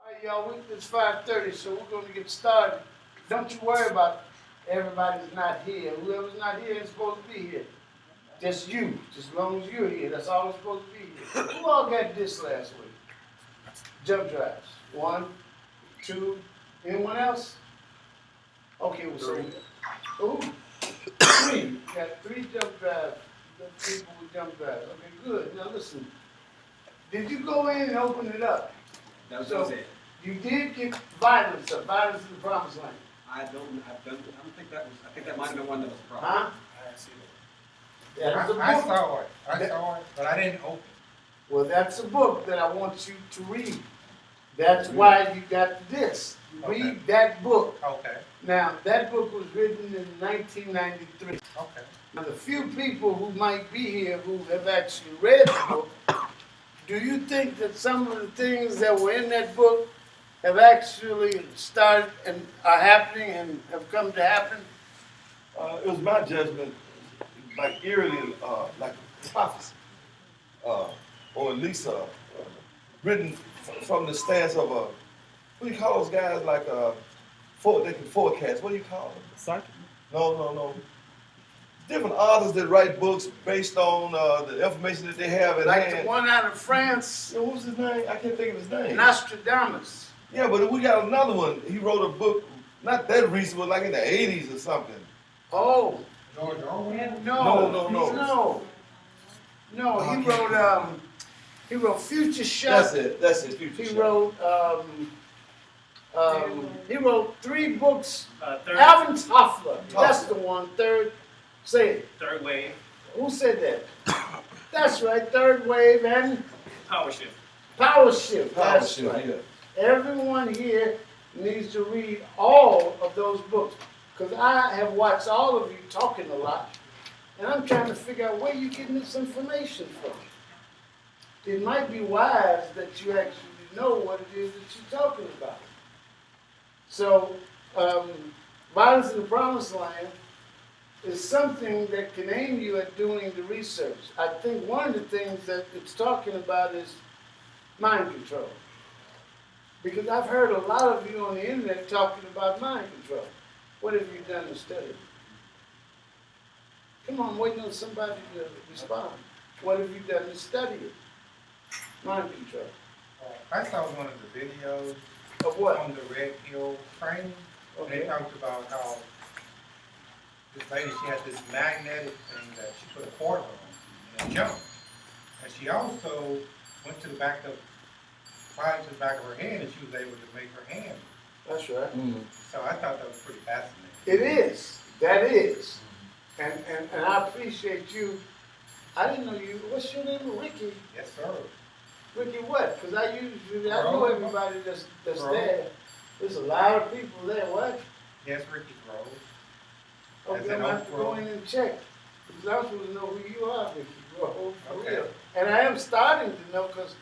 All right, y'all, it's 5:30, so we're gonna get started. Don't you worry about everybody's not here. Whoever's not here is supposed to be here. Just you, just as long as you're here, that's all that's supposed to be here. Who all got this last week? Jump drives. 1, 2, anyone else? Okay, we'll say ooh, 3. Got 3 jump drives. Got people with jump drives. Okay, good. Now listen, did you go in and open it up? That So- was it. You did get violence in the promised land. I don't think that was, I think that might have been one that was a problem. Huh? I didn't see That's a that. I book. saw it. I saw it, but I didn't open it. Well, that's a book that I want you to read. That's why you got this. Okay. Read that book. Okay, Now, that book was written in 1993. okay. Now, the few people who might be here who have actually read the book, do you think that some of the things that were in that book have actually started and are happening and have come to happen? It was my judgment, like eerily, like a prophecy, or at least written from the stance of a, what do you call those guys, like they can forecast, what do you call them? Psychic? No. Different authors that write books based on the information that they have at Like hand. the one out of France, What was his name? I can't think of his name. Nostradamus. Yeah, but we got another one. He wrote a book, not that recent, but like in the 80s or something. Oh, George Orwell? no. He wrote Future Shock. That's it, Future He Shock. wrote 3 books. Third, Alvin Toffler, that's the one. Say it. third wave, Who said that? That's right, Third Wave and power shift. Power Shift. Power That's Shift, right. yeah. Everyone here needs to read all of those books, because I have watched all of you talking a lot, and I'm trying to figure out where you're getting this information from. It might be wise that you actually know what it is that you're talking about. So, Violence in the Promised Land is something that can aim you at doing the research. I think one of the things that it's talking about is mind control. Because I've heard a lot of you on the internet talking about mind control. What have you done to study it? Come on, I'm waiting on somebody to respond. What have you done to study it? Mind control. I saw one of the videos Of what? on the Red Hill training. And they Okay. talked about how this lady, she had this magnetic thing that she put a quarter on and it jumped. And she also went to the back of, right to the back of her hand, and she was able to make her hand. That's right. So I thought that was pretty fascinating. It is. That is. And I appreciate you. I didn't know you. What's your name? Ricky. Yes, sir. Ricky what? Because I know everybody that's Bro. there. There's a lot of people there. What? Yes, Ricky Grove. Okay, As I'm an gonna have to oak go grove. in and check. Because I'm supposed to know who you are, Ricky Grove, for Okay. real. And I am starting to know because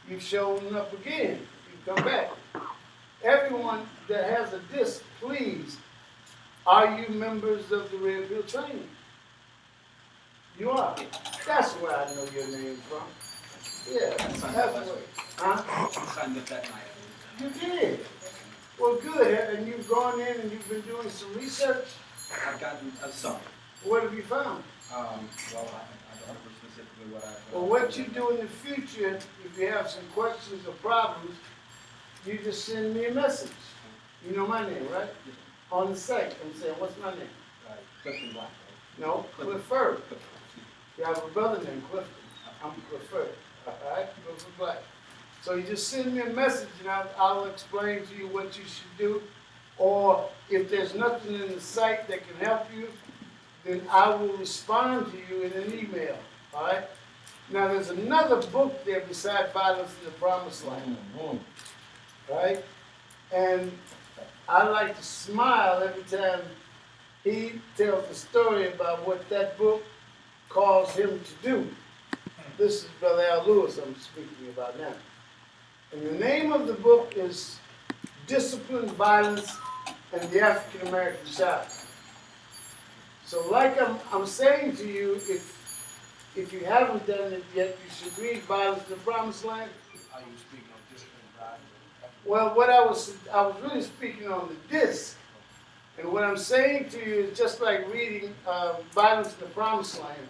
you've shown up again. You come back. Everyone that has a disc, please, are you members of the Red Hill training? You are. That's where I know your name from. Yeah, that's where. Huh? I signed up that night. You did. Well, good. And you've gone in and you've been doing some research. I've gotten some. What have you found? Well, I don't remember specifically what I. Well, what you do in the future, if you have some questions or problems, you just send me a message. You know my name, right? On the site. I'm saying, what's my name? Clifton Black. No, Clifford. You have a brother named Clifton. I'm Clifford. All right? Clifford Black. So you just send me a message and I'll explain to you what you should do. Or if there's nothing in the site that can help you, then I will respond to you in an email. All right? Now there's another book there beside Violence in the Promised Land. Right? And I like to smile every time he tells the story about what that book caused him to do. This is Brother Al Lewis I'm speaking about now. And the name of the book is Discipline, Violence, and the African American Child. So like I'm saying to you, if you haven't done it yet, you should read Violence in the Promised Land. Are you speaking of discipline, violence, Well, what I was really speaking on the disc, and what I'm saying to you is just like reading Violence in the Promised Land.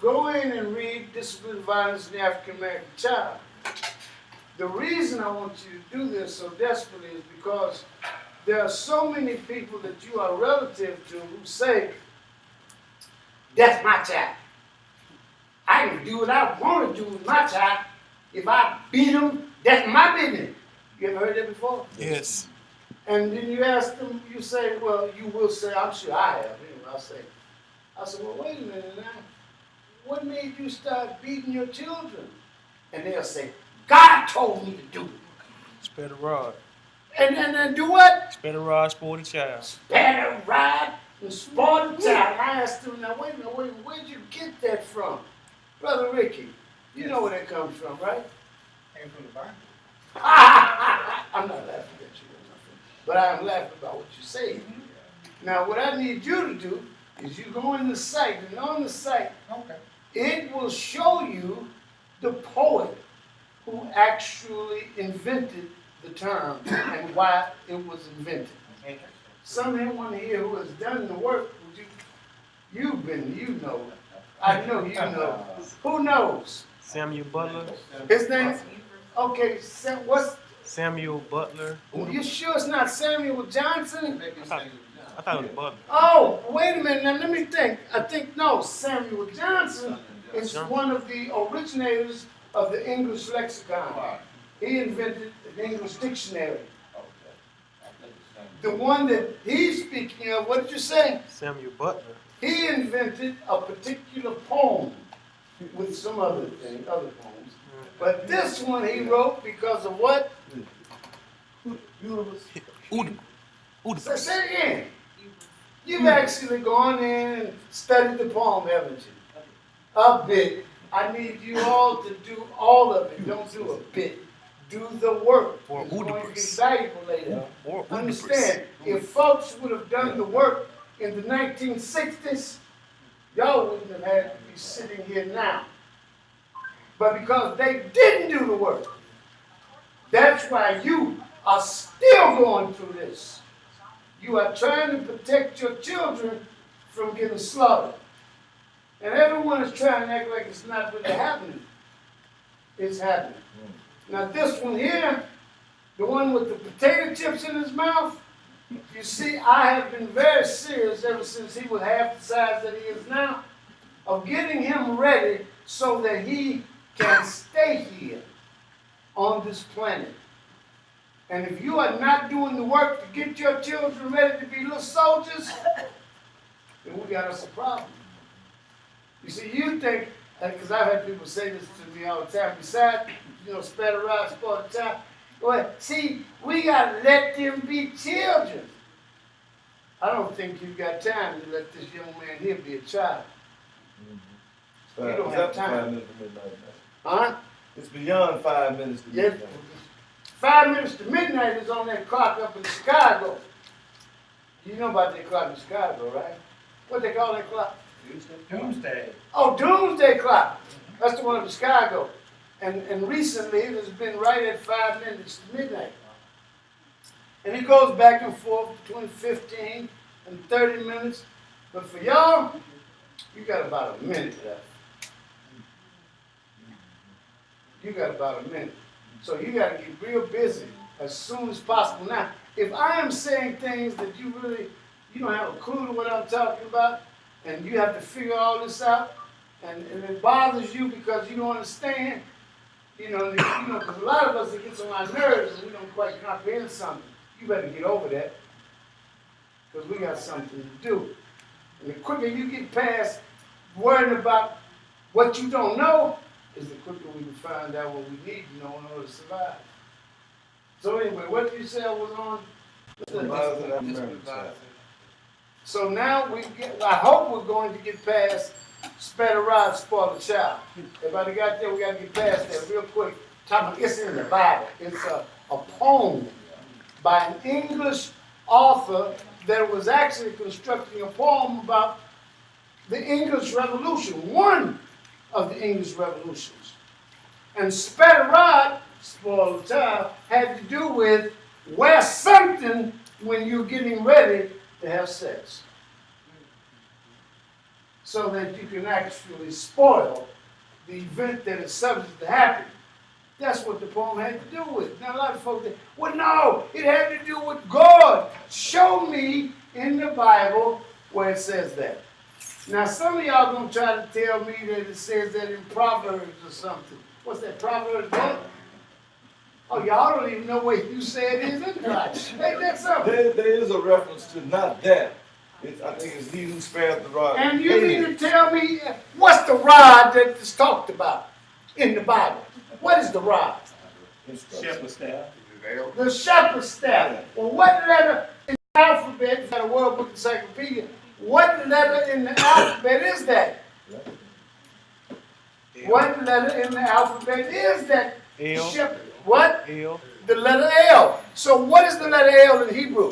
Go in and read Disciplined Violence in the African American Child. The reason I want you to do this so desperately is because there are so many people that you are relative to who say, that's my child. I can do what I want to do with my child. If I beat him, that's my business. You ever heard that before? Yes. And then you ask them, you say, well, you will say, I'm sure I have. Anyway, I said, well, wait a minute now. What made you start beating your children? And they'll say, God told me to do it. Spare the rod. And then do what? Spare the rod, spoil the child. Spare the rod and spoil the child. I asked them, now wait a minute, where'd you get that from? Brother Ricky, you know where that comes from, right? Came from the Bible. I'm not laughing at you or nothing, but I'm laughing about what you say. Now, what I need you to do is you go in the site, and on the site, Okay. it will show you the poet who actually invented the term and why it was invented. Interesting. Someone here who has done the work, you know. I know you know. Who knows? Samuel Butler. His name? Okay, what's, Samuel Butler. you sure it's not Samuel Johnson? I thought it was Butler. Oh, wait a minute, now let me think. I think, no, Samuel Johnson is one of the originators of the English lexicon. He invented the English dictionary. The one that he's speaking of, what did you say? Samuel Butler. He invented a particular poem with some other thing, other poems. But this one he wrote because of what? Say it again. You've actually gone in and studied the poem, haven't you? A bit. I need you all to do all of it. Don't do a bit. Do the work. Or It's going to be Oedipus. valuable later. Or Understand, if folks would have done the work in the 1960s, y'all wouldn't have had to be sitting here now. But because they didn't do the work, that's why you are still going through this. You are trying to protect your children from getting slaughtered. And everyone is trying to act like it's not really happening. It's happening. Now this one here, the one with the potato chips in his mouth, you see, I have been very serious ever since he was half the size that he is now, of getting him ready so that he can stay here on this planet. And if you are not doing the work to get your children ready to be little soldiers, then we got us a problem. You see, you think, because I've had people say this to me all the time, besides, spare the rod, spoil the child. Well, see, we got to let them be children. I don't think you've got time to let this young man here be a child. You don't have time. 5 minutes to midnight now. Huh? It's beyond 5 minutes to Yeah. midnight. 5 minutes to midnight is on that clock up in Chicago. You know about that clock in Chicago, right? What they call that clock? Doomsday. Oh, Doomsday Clock. That's the one in Chicago. And recently it has been right at 5 minutes to midnight. And it goes back and forth between 15 and 30 minutes. But for y'all, you got about a minute left. You got about a minute. So you got to get real busy as soon as possible. Now, if I am saying things that you don't have a clue to what I'm talking about, and you have to figure all this out, and it bothers you because you don't understand, because a lot of us, it gets on our nerves and we don't quite comprehend something. You better get over that, because we got something to do. And the quicker you get past worrying about what you don't know, is the quicker we can find out what we need to know in order to survive. So anyway, what did you say I was on? Supervisor and American child. So now I hope we're going to get past spare the rod, spoil the child. Everybody got there? We got to get past that real quick. It's in the Bible. It's a poem by an English author that was actually constructing a poem about the English Revolution, one of the English revolutions. And spare the rod spoil a child had to do with wear something when you're getting ready to have sex. So that you can actually spoil the event that is subject to happen. That's what the poem had to do with. Now a lot of folks say, well no, it had to do with God. Show me in the Bible where it says that. Now some of y'all gonna try to tell me that it says that in Proverbs or something. What's that, Proverbs what? Oh, y'all don't even know what you said is in the Bible. Ain't that something? There is a reference to not that. I think it's he who spared the rod. And you mean to tell me what's the rod that is talked about in the Bible? What is the rod? Shepherd's staff. The shepherd's staff. Well, what letter in the alphabet, is that a World Book Encyclopedia, what letter in the alphabet is that? What letter in the alphabet is that? L. Shepherd. What? L. The letter L. So what is the letter L in Hebrew?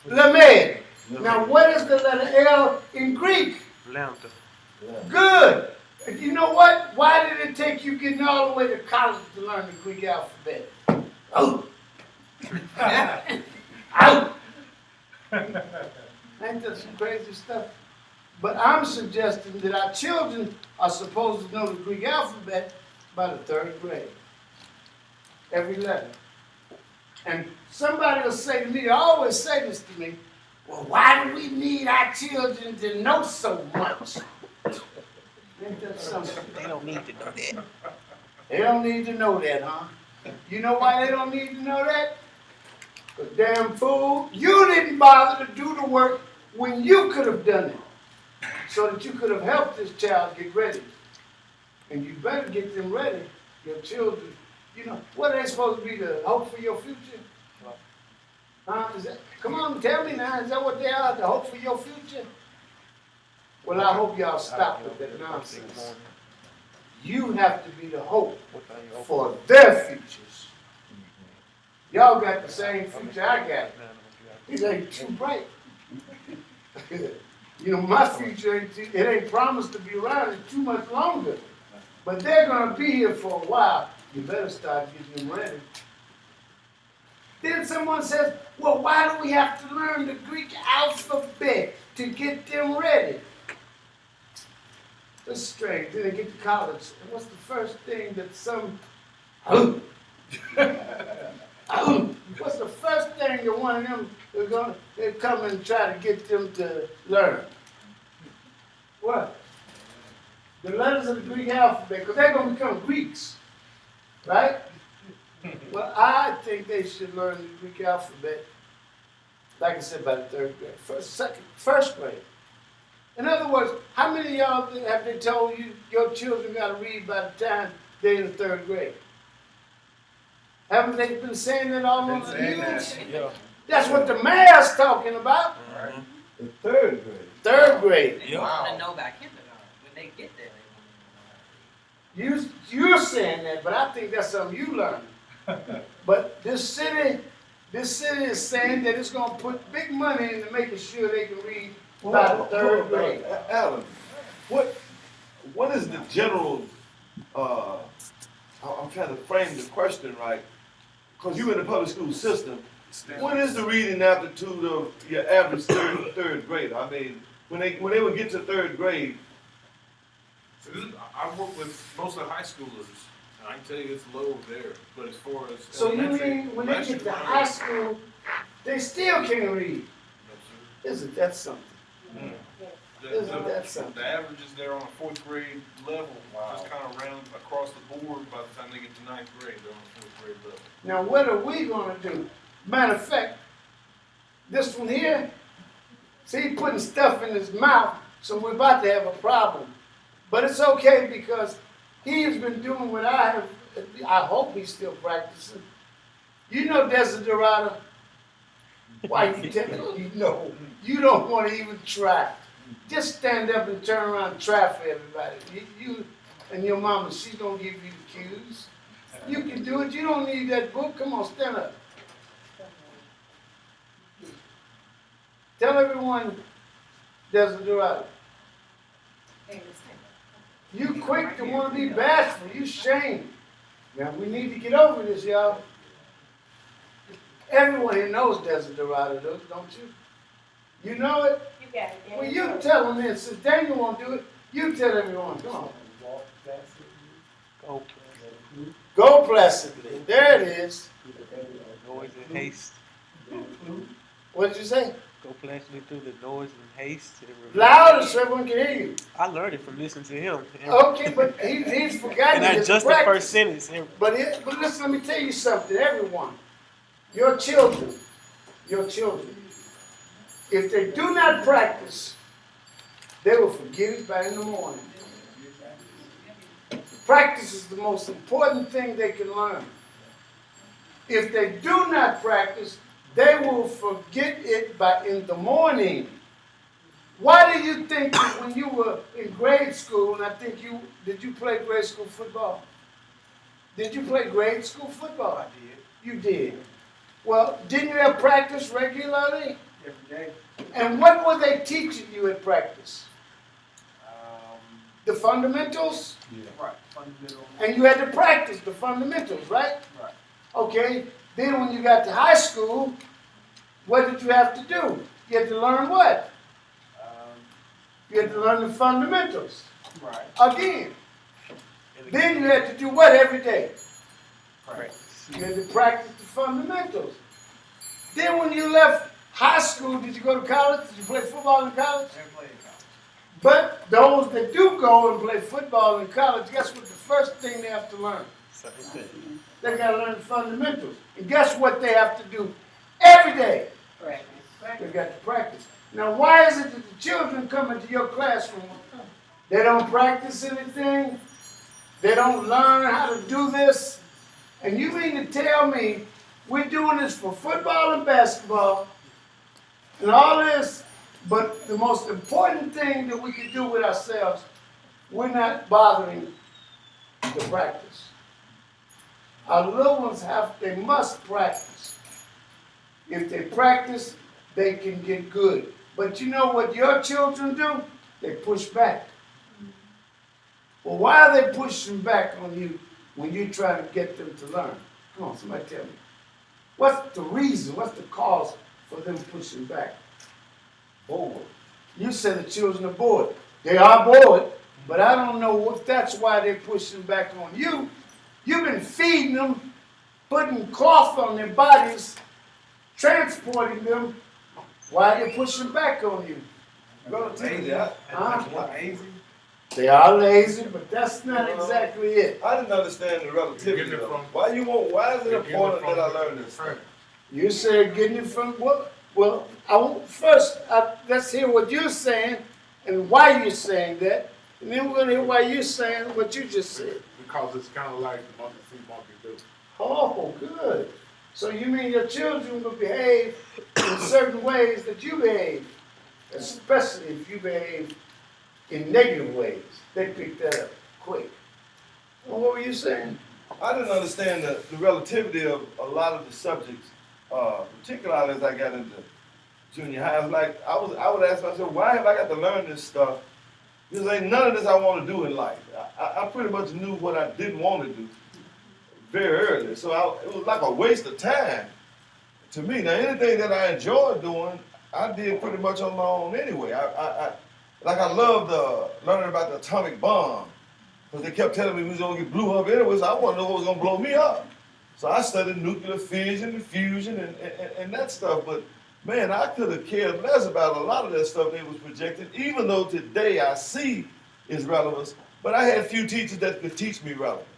Lamed. Now what is the letter L in Greek? Lambda. Good. You know what? Why did it take you getting all the way to college to learn the Greek alphabet? Oh. Out. Ain't that some crazy stuff? But I'm suggesting that our children are supposed to know the Greek alphabet by the 3rd grade. Every letter. And somebody will say to me, they always say this to me, well, why do we need our children to know so much? Ain't that something? They don't need to know that. They don't need to know that, huh? You know why they don't need to know that? Because damn fool, you didn't bother to do the work when you could have done it. So that you could have helped this child get ready. And you better get them ready, your children. You know, what are they supposed to be, the hope for your future? Huh? Come on, tell me now, is that what they are, the hope for your future? Well, I hope y'all stop with that nonsense. You have to be the hope for their futures. Y'all got the same future I got. It ain't too bright. You know, my future it ain't promised to be around it too much longer. But they're gonna be here for a while. You better start getting them ready. Then someone says, well, why do we have to learn the Greek alphabet to get them ready? That's strange. Then they get to college. And what's the first thing that what's the first thing that one of them they come and try to get them to learn? What? The letters of the Greek alphabet, because they're going to become Greeks, right? Well, I think they should learn the Greek alphabet, like I said, by the 3rd grade, first grade. In other words, how many of y'all have they told you your children got to read by the time they're in the 3rd grade? Haven't they been saying that all over the news? Yeah. That's what the mayor's talking about. The 3rd grade. 3rd grade. Yeah. want to know about kindergarten. When they get there, they want to know about it. You're saying that, but I think that's something you learn. But this city is saying that it's going to put big money into making sure they can read by the 3rd grade. Alan, what is the general, I'm trying to frame the question right, because you're in the public school system. What is the reading aptitude of your average third grader? I mean, when they would get to 3rd grade. So I work with most of the high schoolers, and I can tell you it's low there. But as far as So you elementary, mean when they get to high school, they still can't read? no, Isn't that something? sir. Isn't that something? The average is there on a 4th grade level, just kind of round across the board. By the time they get to 9th grade, they're on the 4th grade level. Now what are we gonna do? Matter of fact, this one here, see, he putting stuff in his mouth, so we're about to have a problem. But it's okay because he has been doing what I hope he's still practicing. You know Desiderata? Why you tell me? No, you don't want to even try. Just stand up and turn around and try for everybody. You and your mama, she's gonna give you the cues. You can do it. You don't need that book. Come on, stand up. Tell everyone Desiderata. You quick to want to be bashful. You shame. Now, we need to get over this, y'all. Everyone here knows Desert Dorado, don't you? You know it? You got it, Daniel. Well, you tell them this. Since Daniel won't do it, you tell everyone. Come on. Go, Go placidly. There it is. noise and haste. What did you say? Go placidly through the noise and haste. Louder so everyone can hear you. I learned it from listening to him. Okay, but he's forgotten And it. that's It's just the practice. first sentence. But listen, let me tell you something, everyone. Your children, if they do not practice, they will forget it by in the morning. Practice is the most important thing they can learn. If they do not practice, they will forget it by in the morning. Why do you think that when you were in grade school, and I think did you play grade school football? Did you play grade school football? I did, You did. Well, didn't you have practice regularly? every day. And what were they teaching you at practice? Um, The fundamentals? right, fundamental, And you had to practice the fundamentals, right? right. Okay. Then when you got to high school, what did you have to do? You had to learn what? You had to learn the fundamentals. Right, Again. Then you had to do what every day? right. You had to practice the fundamentals. Then when you left high school, did you go to college? Did you play football in college? Never played in college. But those that do go and play football in college, guess what the first thing they have to learn? They got to learn the fundamentals. And guess what they have to do every day? They got to practice. Now, why is it that the children come into your classroom, they don't practice anything, they don't learn how to do this, and you mean to tell me we're doing this for football and basketball and all this, but the most important thing that we can do with ourselves, we're not bothering to practice. Our little ones they must practice. If they practice, they can get good. But you know what your children do? They push back. Well, why are they pushing back on you when you try to get them to learn? Come on, somebody tell me. What's the reason? What's the cause for them pushing back? Bored. You said the children are bored. They are bored, but I don't know if that's why they're pushing back on you. You've been feeding them, putting cloth on their bodies, transporting them. Why are they pushing back on you? Relativity, Lazy. They are lazy, but that's not exactly it. I didn't understand the relativity. Getting it though. from- Why is it They're getting important it from that I the learn this? parent. You said getting it from what? Well, let's hear what you're saying and why you're saying that, and then we're gonna hear why you're saying what you just said. Because it's kind of like the monkey see, monkey do. Oh, good. So you mean your children will behave in certain ways that you behave, especially if you behave in negative ways. They pick that up quick. Well, what were you saying? I didn't understand the relativity of a lot of the subjects, particularly as I got into junior high. I would ask myself, why have I got to learn this stuff? Because ain't none of this I want to do in life. I pretty much knew what I didn't want to do very early, so it was like a waste of time to me. Now, anything that I enjoyed doing, I did pretty much on my own anyway. I loved learning about the atomic bomb, because they kept telling me we was gonna get blew up anyway, so I wanted to know what was gonna blow me up. So I studied nuclear fission and fusion and that stuff, but man, I could have cared less about a lot of that stuff that was projected, even though today I see its relevance, but I had few teachers that could teach me relevance.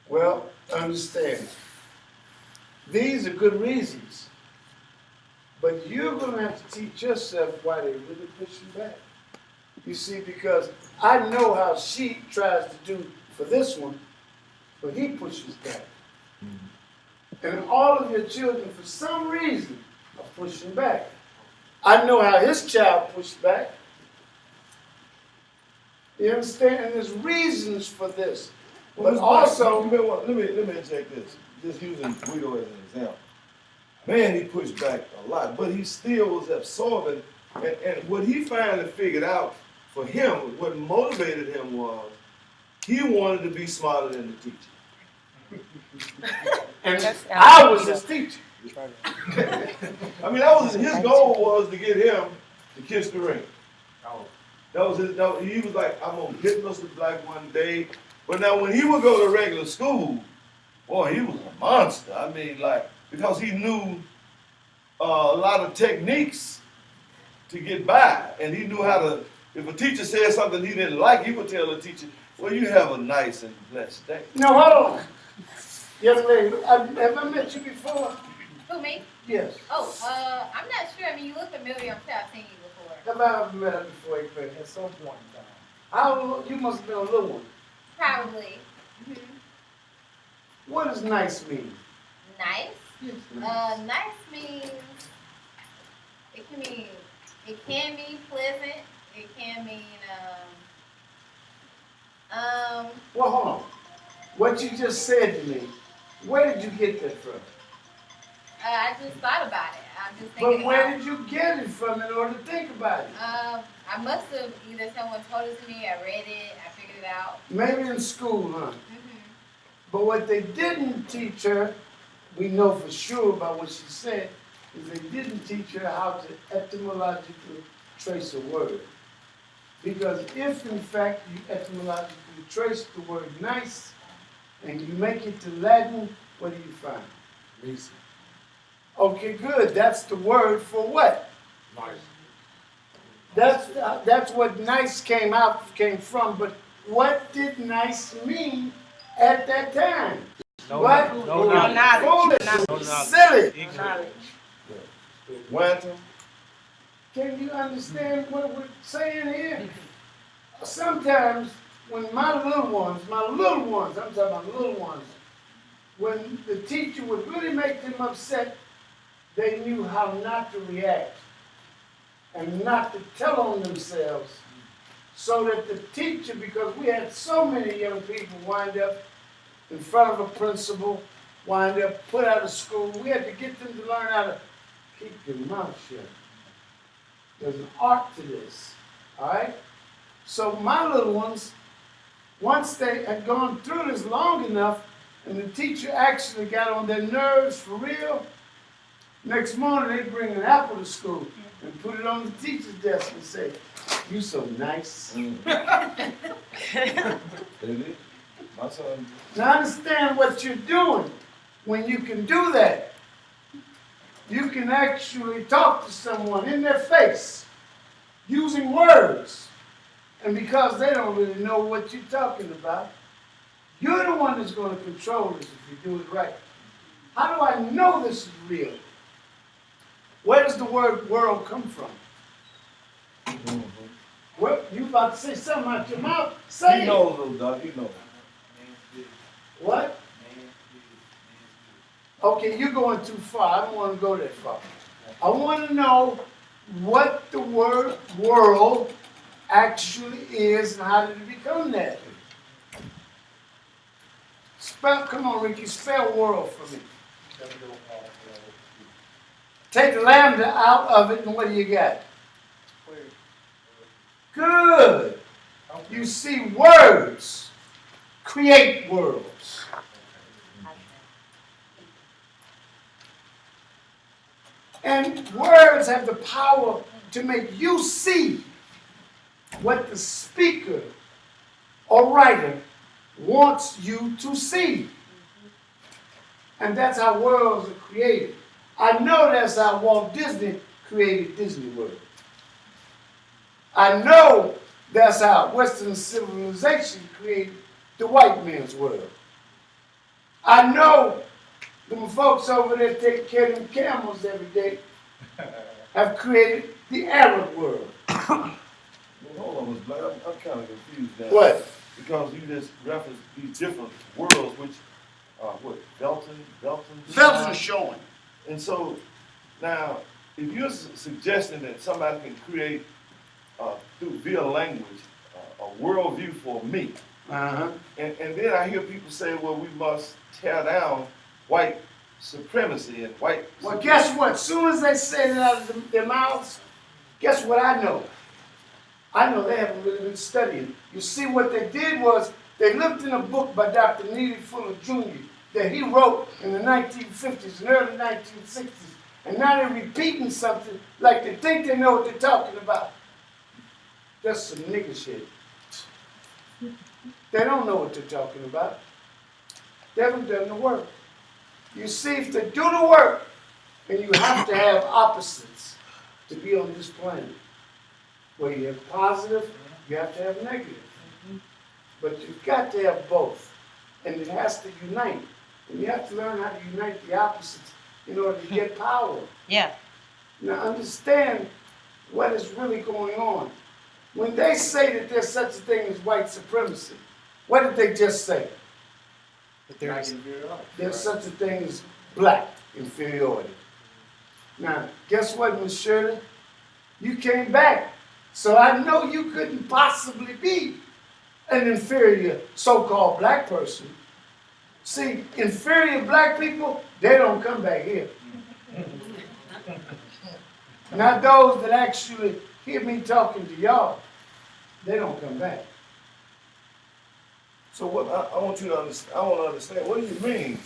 Well, understand. These are good reasons. But you're going to have to teach yourself why they're really pushing back. You see, because I know how she tries to do for this one, but he pushes back. And all of your children, for some reason, are pushing back. I know how his child pushed back. You understand? And there's reasons for this. But also, let me check this. Just using Guido as an example. Man, he pushed back a lot, but he still was absorbing. And what he finally figured out for him, what motivated him was, he wanted to be smarter than the teacher. And I was his teacher. I mean, that was his goal was to get him to kiss the ring. Oh, That was his. He was like, I'm gonna get Mr. Black one day. But now, when he would go to regular school, boy, he was a monster. I mean, like, because he knew a lot of techniques to get by, and he knew how to. If a teacher said something he didn't like, he would tell the teacher, "Well, you have a nice and blessed day." No, hold on. Yes, lady. Have I met you before? Who, me? Yes. Oh, I'm not sure. I mean, you look familiar. I'm sure I've seen you before. Have I ever met her before, April? At some point in time. How old? You must have been a little one. Probably. What does nice mean? Nice? Nice means, it can mean pleasant. It can mean, Well, hold on. What you just said to me, where did you get that from? I just thought about it. I'm just thinking But where about, did you get it from in order to think about it? I must have either someone told it to me, I read it, I figured it out. Maybe in school, huh? Mm-hmm. But what they didn't teach her, we know for sure by what she said, is they didn't teach her how to etymologically trace a word. Because if, in fact, you etymologically trace the word nice, and you make it to Latin, what do you find? Reason. Okay, good. That's the word for what? Nice. That's what nice came from. But what did nice mean at that time? No, What? no knowledge. Foolish. No knowledge. Silly. Ignorant. Wanton. Can you understand what we're saying here? Sometimes when my little ones, I'm talking about little ones, when the teacher would really make them upset, they knew how not to react and not to tell on themselves, so that the teacher, because we had so many young people wind up in front of a principal, wind up put out of school, we had to get them to learn how to keep your mouth shut. There's an art to this, all right? So my little ones, once they had gone through this long enough, and the teacher actually got on their nerves for real, next morning they bring an apple to school and put it on the teacher's desk and say, "You so nice." Baby, my son. Now understand what you're doing when you can do that. You can actually talk to someone in their face using words. And because they don't really know what you're talking about, you're the one that's going to control this if you do it right. How do I know this is real? Where does the word world come from? What? You about to say something out your mouth? Say He it. knows, little dog. He knows. What? Okay, you're going too far. I don't want to go that far. I want to know what the word world actually is and how did it become that. Come on, Ricky, spell world for me. Take lambda out of it, and what do you got? Good. You see, words create worlds. And words have the power to make you see what the speaker or writer wants you to see. And that's how worlds are created. I know that's how Walt Disney created Disney World. I know that's how Western civilization created the white man's world. I know them folks over there taking care of them camels every day have created the Arab world. Well, hold on, Ms. Black. I'm kind of confused now. What? Because you just referenced these different worlds, which are what? Belton showing. And so, now, if you're suggesting that somebody can create, via language, a worldview for me, Uh-huh. and then I hear people say, well, we must tear down white supremacy and white. Well, guess what? As soon as they say it out of their mouths, guess what I know? I know they haven't really been studying. You see, what they did was they looked in a book by Dr. Neely Fuller Jr. that he wrote in the 1950s and early 1960s, and now they're repeating something like they think they know what they're talking about. That's some nigga shit. They don't know what they're talking about. They haven't done the work. You see, if they do the work, then you have to have opposites to be on this planet. Where you have positive, you have to have negative. But you've got to have both. And it has to unite. And you have to learn how to unite the opposites in order to get power. Yeah. Now understand what is really going on. When they say that there's such a thing as white supremacy, what did they just say? But there's There's such a thing as black inferiority. Now, guess what, Miss Shirley? You came back, so I know you couldn't possibly be an inferior so-called black person. See, inferior black people, they don't come back here. Not those that actually hear me talking to y'all. They don't come back. So what I want you to understand, I want to understand, what do you mean?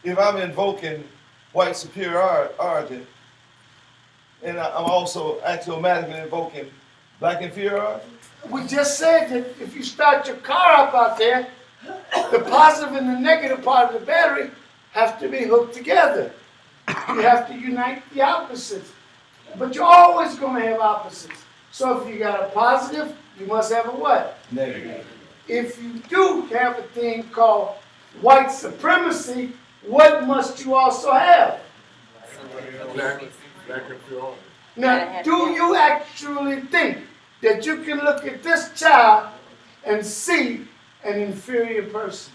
If I'm invoking white superiority, and I'm also axiomatically invoking black inferiority? We just said that if you start your car up out there, the positive and the negative part of the battery have to be hooked together. You have to unite the opposites. But you're always going to have opposites. So if you got a positive, you must have a what? Negative. If you do have a thing called white supremacy, what must you also have? Now, do you actually think that you can look at this child and see an inferior person?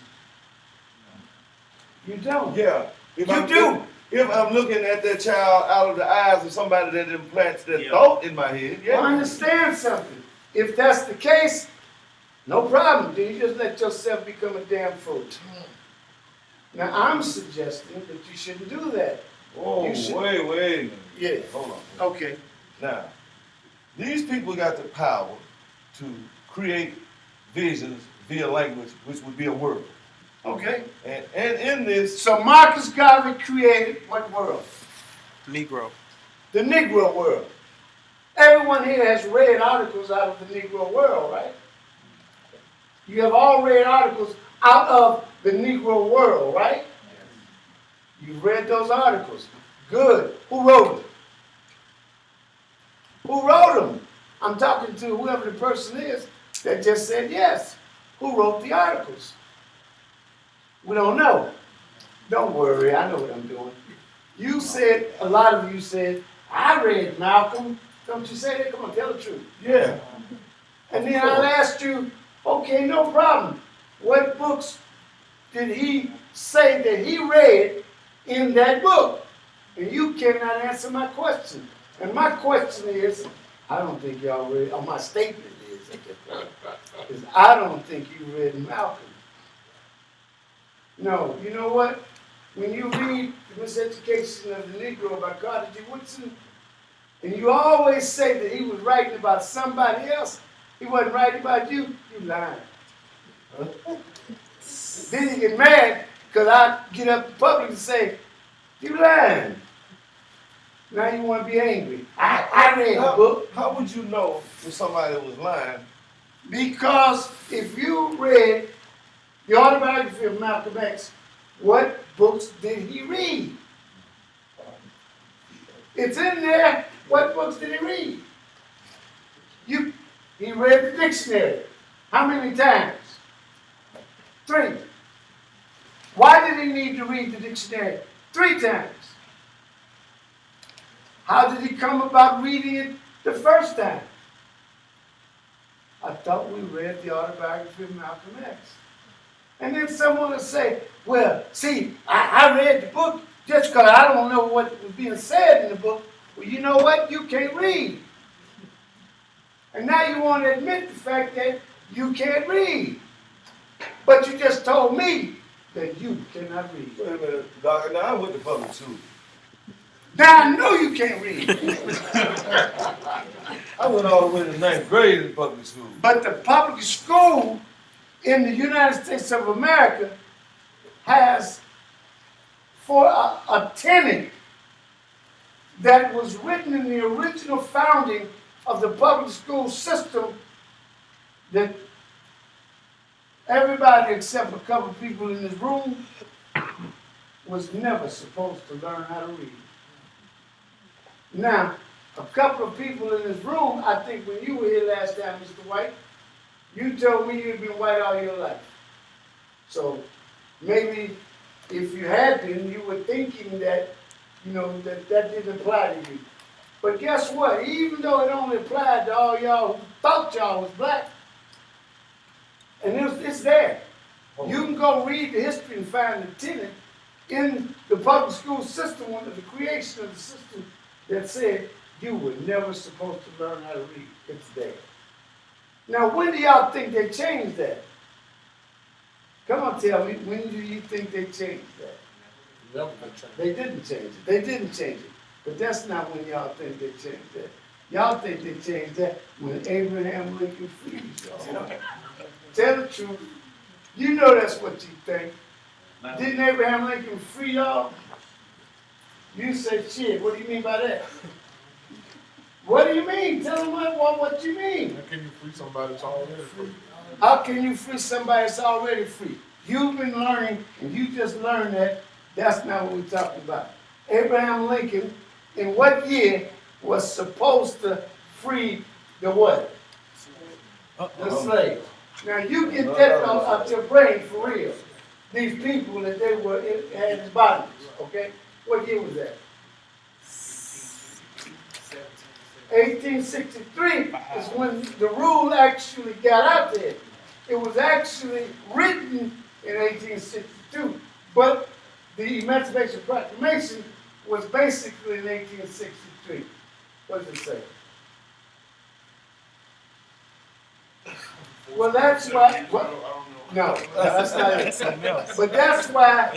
You don't. Yeah. You do. If I'm looking at that child out of the eyes of somebody that implants that thought in my head, yeah. Well, understand something. If that's the case, no problem. Then you just let yourself become a damn fool. Now, I'm suggesting that you shouldn't do that. Oh, You should- wait a minute. Yeah. Hold on. Okay. Now, these people got the power to create visions via language, which would be a word. Okay. And in this, So Marcus Garvey created what world? Negro. The Negro world. Everyone here has read articles out of the Negro world, right? You have all read articles out of the Negro world, right? You've read those articles. Good. Who wrote them? Who wrote them? I'm talking to whoever the person is that just said yes. Who wrote the articles? We don't know. Don't worry, I know what I'm doing. You said, a lot of you said, I read Malcolm. Don't you say that? Come on, tell the truth. yeah, And then I asked you, okay, no problem. What books did he say that he read in that book? And you cannot answer my question. And my question is, I don't think y'all read, or my statement is I don't think you read Malcolm. No, you know what? When you read The Miseducation of the Negro by Carter G. Woodson, and you always say that he was writing about somebody else, he wasn't writing about you, you lying. Then you get mad because I get up in public and say, you lying. Now you want to be angry. I read the book. How would you know if somebody was lying? Because if you read the autobiography of Malcolm X, what books did he read? It's in there. What books did he read? He read the dictionary. How many times? 3. Why did he need to read the dictionary 3 times? How did he come about reading it the first time? I thought we read the autobiography of Malcolm X. And then someone will say, well, see, I read the book just because I don't know what was being said in the book. Well, you know what? You can't read. And now you want to admit the fact that you can't read. But you just told me that you cannot read. Wait a minute, Doctor, now I went to public school. Now I know you can't read. I went all the way to 9th grade in public school. But the public school in the United States of America has for a tenet that was written in the original founding of the public school system that everybody except a couple people in this room was never supposed to learn how to read. Now, a couple of people in this room, I think when you were here last time, Mr. White, you told me you'd been white all your life. So maybe if you had been, you were thinking that, you know, that didn't apply to you. But guess what? Even though it only applied to all y'all who thought y'all was black, and it's there. You can go read the history and find the tenet in the public school system, under the creation of the system, that said you were never supposed to learn how to read. It's there. Now, when do y'all think they changed that? Come on, tell me, when do you think they changed that? They didn't change it. They didn't change it. But that's not when y'all think they changed that. Y'all think they changed that when Abraham Lincoln freed y'all. Tell the truth. You know that's what you think. Didn't Abraham Lincoln free y'all? You say, shit, what do you mean by that? What do you mean? Tell them what you mean. How can you free somebody that's already free? How can you free somebody that's already free? You've been learning, and you just learned that. That's not what we're talking about. Abraham Lincoln, in what year, was supposed to free the what? The slaves. Now you get that out your brain for real. These people that they were had in bondage, okay? What year was that? 1863 is when the rule actually got out there. It was actually written in 1862, but the Emancipation Proclamation was basically in 1863. What does it say? Well, that's why. No, that's not it. But that's why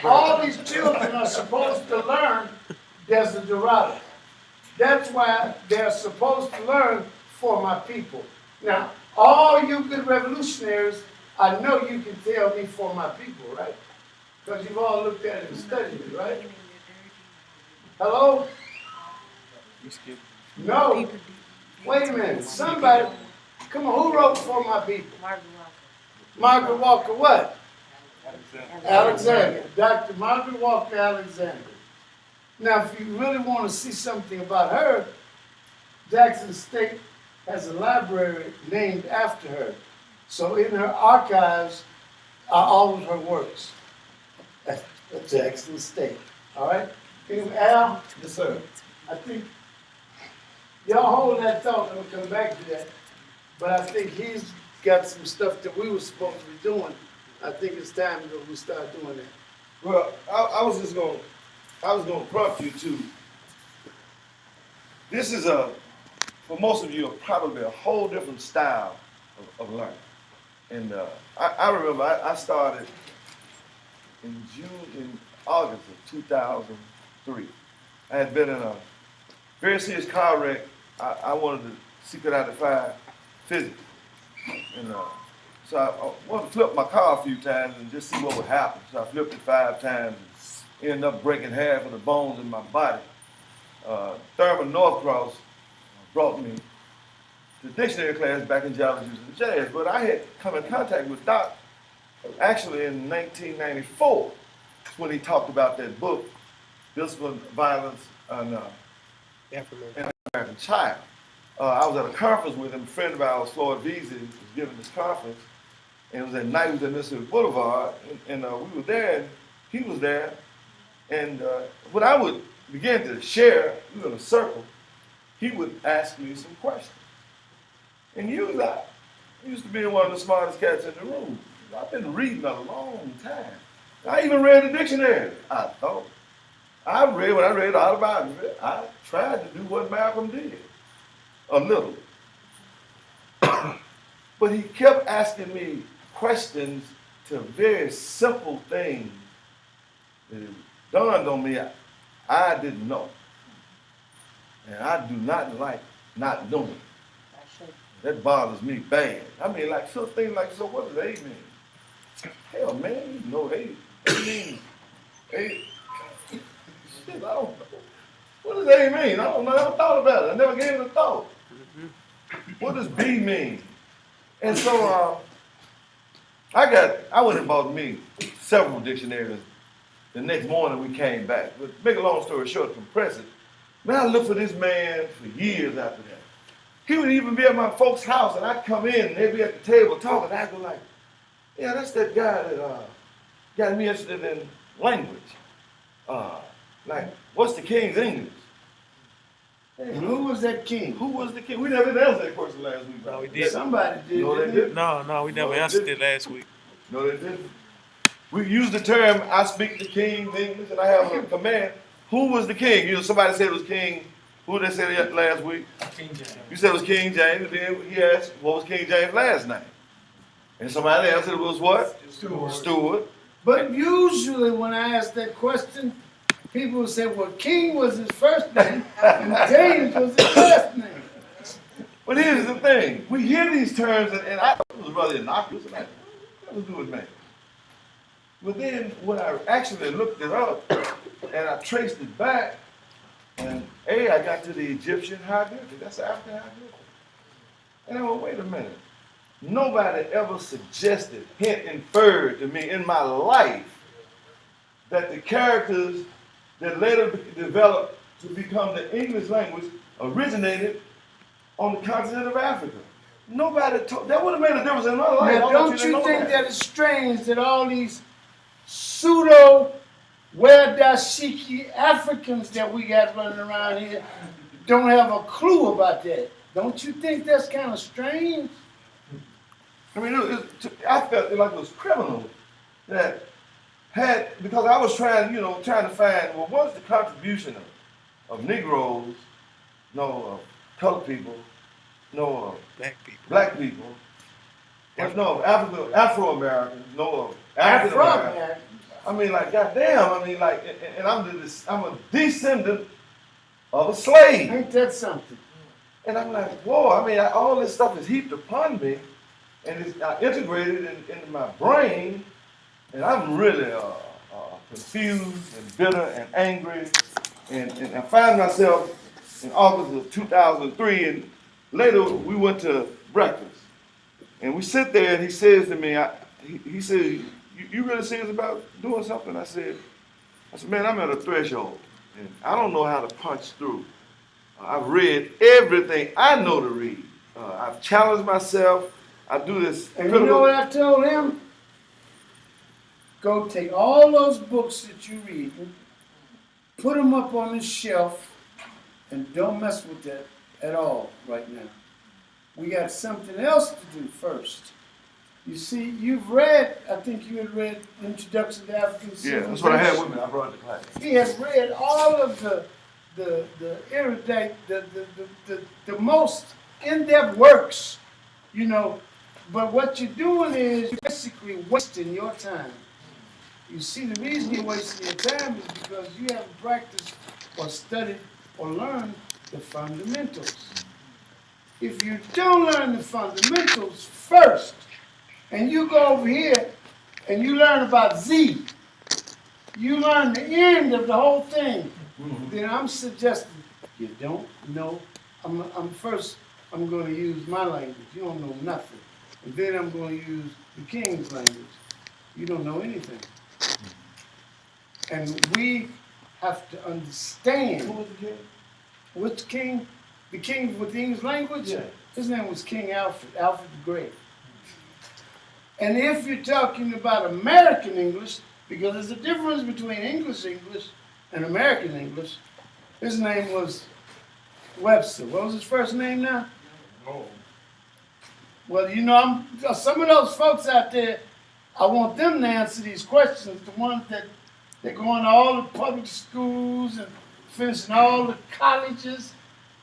all these children are supposed to learn Desiderata. That's why they're supposed to learn for my people. Now, all you good revolutionaries, I know you can tell me for my people, right? Because you've all looked at it and studied it, right? Hello? No. Wait a minute. Somebody, come on, who wrote for my people? Margaret Walker what? Alexander. Dr. Margaret Walker Alexander. Now, if you really want to see something about her, Jackson State has a library named after her. So in her archives are all of her works at Jackson State. All right? Anyway, Al? Yes, sir. I think y'all hold that thought and we'll come back to that. But I think he's got some stuff that we were supposed to be doing. I think it's time that we start doing that. Well, I was going to prompt you to. This is for most of you, probably a whole different style of learning. And I remember I started in August of 2003. I had been in a very serious car wreck. I wanted to see could I defy physics. And so I wanted to flip my car a few times and just see what would happen. So I flipped it 5 times and ended up breaking half of the bones in my body. Thurman Northcross brought me to dictionary class back in geology and jazz, but I had come in contact with Doc actually in 1994 when he talked about that book, Discipline, Violence, and African Child. I was at a conference with him. A friend of ours, Floyd Veazey, was giving this conference, and it was at night. It was at Mississippi Boulevard, and we were there, and he was there. And when I would begin to share, we were in a circle, he would ask me some questions. And usually, I used to be one of the smartest cats in the room. I've been reading a long time. I even read the dictionary, I thought. When I read the autobiography, I tried to do what Malcolm did, a little. But he kept asking me questions to very simple things that it dawned on me I didn't know. And I do not like not knowing. That bothers me bad. I mean, like, so things like, so what does AIDS mean? Hell, man, you know AIDS. A mean? A? Shit, I don't know. What does A mean? I don't know. I never thought about it. I never gave it a thought. What does B mean? And so I went and bought me several dictionaries. The next morning we came back. But make a long story short, compress it. Man, I looked for this man for years after that. He would even be at my folks' house, and I'd come in, and they'd be at the table talking. I'd go like, yeah, that's that guy that got me interested in language. Like, what's the king's English? And who was that king? Who was the king? We never answered that question last week. No, we did. Somebody did. No, they didn't didn't. No, we never No, answered it it last week. No, they didn't. We used the term, I speak the king's English, and I have a command. Who was the king? You know, somebody said it was King. Who did they say that last week? King James. You said it was King James, and then he asked, what was King James' last name? And somebody answered it was what? Stewart. But usually when I ask that question, people will say, well, King was his first name and James was his last name. But here's the thing. We hear these terms, and I thought it was rather innocuous. And I what does it do with me? But then when I actually looked it up, and I traced it back, and I got to the Egyptian hieroglyphic. That's the African hieroglyphic. And I went, wait a minute. Nobody ever suggested, hint, inferred to me in my life that the characters that later developed to become the English language originated on the continent of Africa. Nobody told, that would have made a difference in my life. Now, I want don't to you know think that it's strange that all these pseudo Werdashiki Africans that we got running around here don't have a clue about that? Don't you think that's kind of strange? I mean, I felt like it was criminal that had, because I was trying to find, well, what's the contribution of Negroes, of colored people, of black people, Afro-Americans, of African-Americans. Afro-Americans. I mean, like, goddamn, and I'm a descendant of a slave. Ain't that something? And I'm like, whoa, all this stuff is heaped upon me, and it's integrated into my brain, and I'm really confused and bitter and angry, and I find myself in August of 2003, and later we went to breakfast, and we sit there, and he says to me, he said, you really serious about doing something? I said, man, I'm at a threshold, and I don't know how to punch through. I've read everything I know to read. I've challenged myself. I do this. And you know what I told him? Go take all those books that you read, put them up on the shelf, and don't mess with that at all right now. We got something else to do first. You see, you've read, I think you had read Introduction to African Civilization. Yeah, that's what I had with me. I brought it to class. He has read all of the erudite, the most in-depth works, but what you're doing is you're basically wasting your time. You see, the reason you're wasting your time is because you haven't practiced or studied or learned the fundamentals. If you don't learn the fundamentals first, and you go over here and you learn about Z, you learn the end of the whole thing, then I'm suggesting you don't know. I'm going to use my language. You don't know nothing. And then I'm going to use the king's language. You don't know anything. And we have to understand. Who was the king? Which king? The king with the English language? Yeah. His name was King Alfred, Alfred the Great. And if you're talking about American English, because there's a difference between English and American English, his name was Webster. What was his first name now? Oh. Well, some of those folks out there, I want them to answer these questions, the ones that they're going to all the public schools and finishing all the colleges.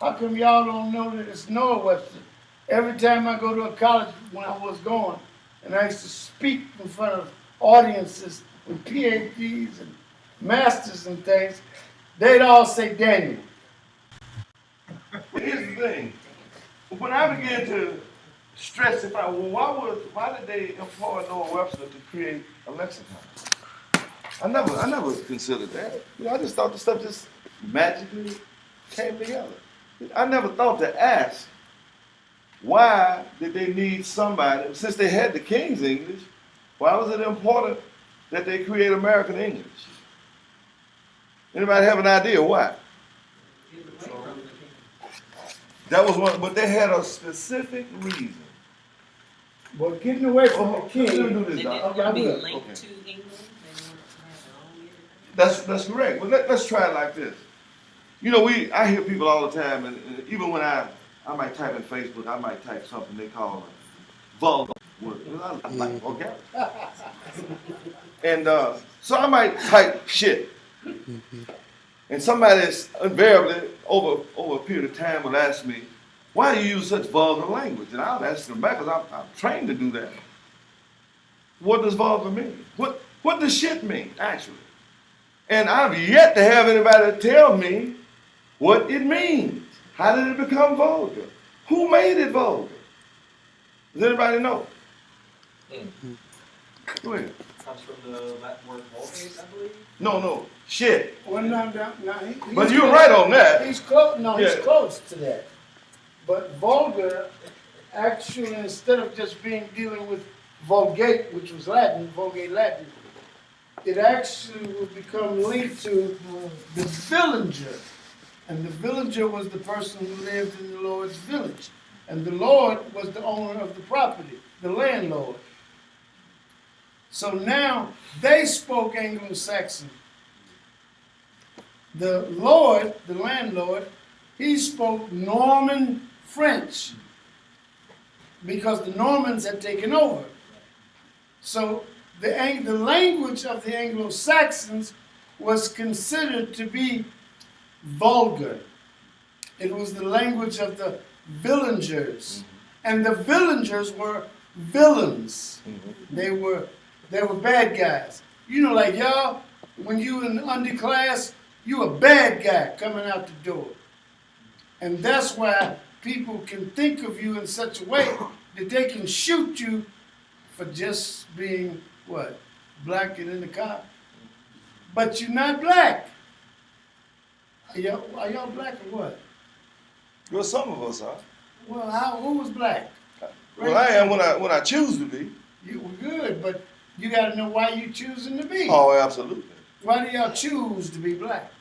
How come y'all don't know that it's Noah Webster? Every time I go to a college when I was going, and I used to speak in front of audiences with PhDs and masters and things, they'd all say Daniel. Here's the thing. When I began to stress why did they employ Noah Webster to create a lexicon? I never considered that. You know, I just thought the stuff just magically came together. I never thought to ask, why did they need somebody, since they had the King's English, why was it important that they create American English? Anybody have an idea why? That was one, but they had a specific reason. But getting away from the Let me king, do this, They Doc. didn't want to be Okay. linked to England. They wanted to have their own leader. That's correct. But let's try it like this. You know, I hear people all the time, and even when I might type in Facebook, I might type something they call vulgar word. I like vulgarity. And so I might type shit. And somebody invariably, over a period of time, will ask me, why do you use such vulgar language? And I'll ask them back, because I'm trained to do that. What does vulgar mean? What does shit mean, actually? And I've yet to have anybody tell me what it means. How did it become vulgar? Who made it vulgar? Does anybody know? Go ahead. Comes from the Latin word vulgate, I believe. No, shit. well, no, But you're right on that. He's close. No, he's Yeah. close to that. But vulgar, actually, instead of just dealing with vulgate, which was Latin, vulgate Latin, it actually would become linked to the villager, and the villager was the person who lived in the Lord's village, and the Lord was the owner of the property, the landlord. So now they spoke Anglo-Saxon. The Lord, the landlord, he spoke Norman French because the Normans had taken over. So the language of the Anglo-Saxons was considered to be vulgar. It was the language of the villagers. And the villagers were villains. They were bad guys. You know, like y'all, when you in underclass, you a bad guy coming out the door. And that's why people can think of you in such a way that they can shoot you for just being, what, black and in the car? But you're not black. Are y'all black or what? Well, some of us are. Well, who was black? Well, I am when I choose to be. You were good, but you got to know why you choosing to be. Oh, absolutely. Why do y'all choose to be black?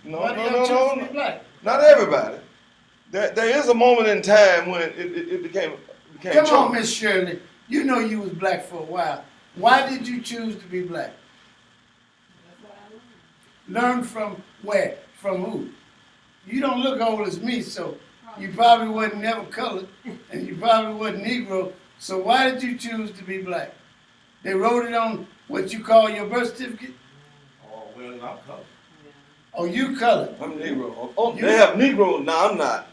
No, Why do y'all choose to no. be black? Not everybody. There is a moment in time when it became Come on, choice. Miss Shirley. You know you was black for a while. Why did you choose to be black? Learn from where? From who? You don't look old as me, so you probably wasn't never colored, and you probably wasn't Negro. So why did you choose to be black? They wrote it on what you call your birth certificate? Oh, well, not colored. Oh, you colored. I'm Negro. Oh, they have Negro. No, I'm not.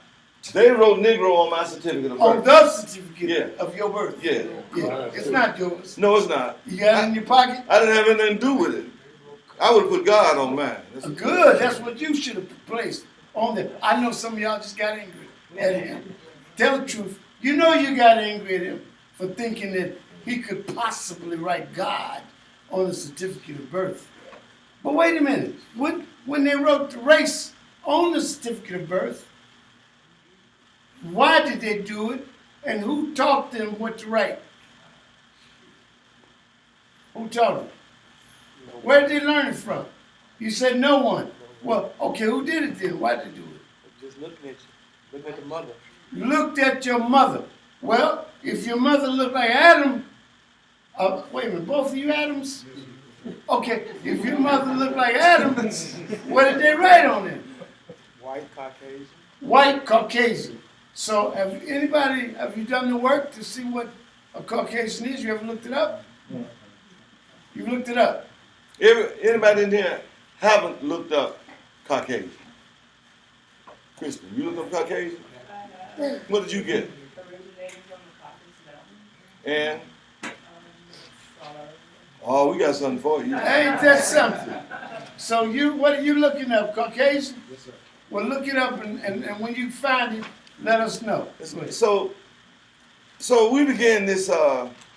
They wrote Negro on my certificate of On birth. the certificate Yeah. of your birth. Yeah. Yeah, it's not yours. No, it's not. You got it in your pocket? I didn't have anything to do with it. I would have put God on mine. Good, that's what you should have placed on there. I know some of y'all just got angry at him. Tell the truth. You know you got angry at him for thinking that he could possibly write God on a certificate of birth. But wait a minute. When they wrote the race on the certificate of birth, why did they do it? And who taught them what to write? Who taught them? Where did they learn it from? You said no one. Well, okay, who did it then? Why did they do it? Just looking at you. Looking at the mother. Looked at your mother. Well, if your mother looked like Adam, wait a minute, both of you Adams? Okay, if your mother looked like Adam, what did they write on it? White, Caucasian. White Caucasian. So have you done the work to see what a Caucasian is? You ever looked it up? You looked it up? Anybody in here haven't looked up Caucasian? Kristen, you looked up Caucasian? What did you get? And? Oh, we got something for you. Ain't that something? So what are you looking up, Caucasian? Yes, sir. Well, look it up, and when you find it, let us know. So we began this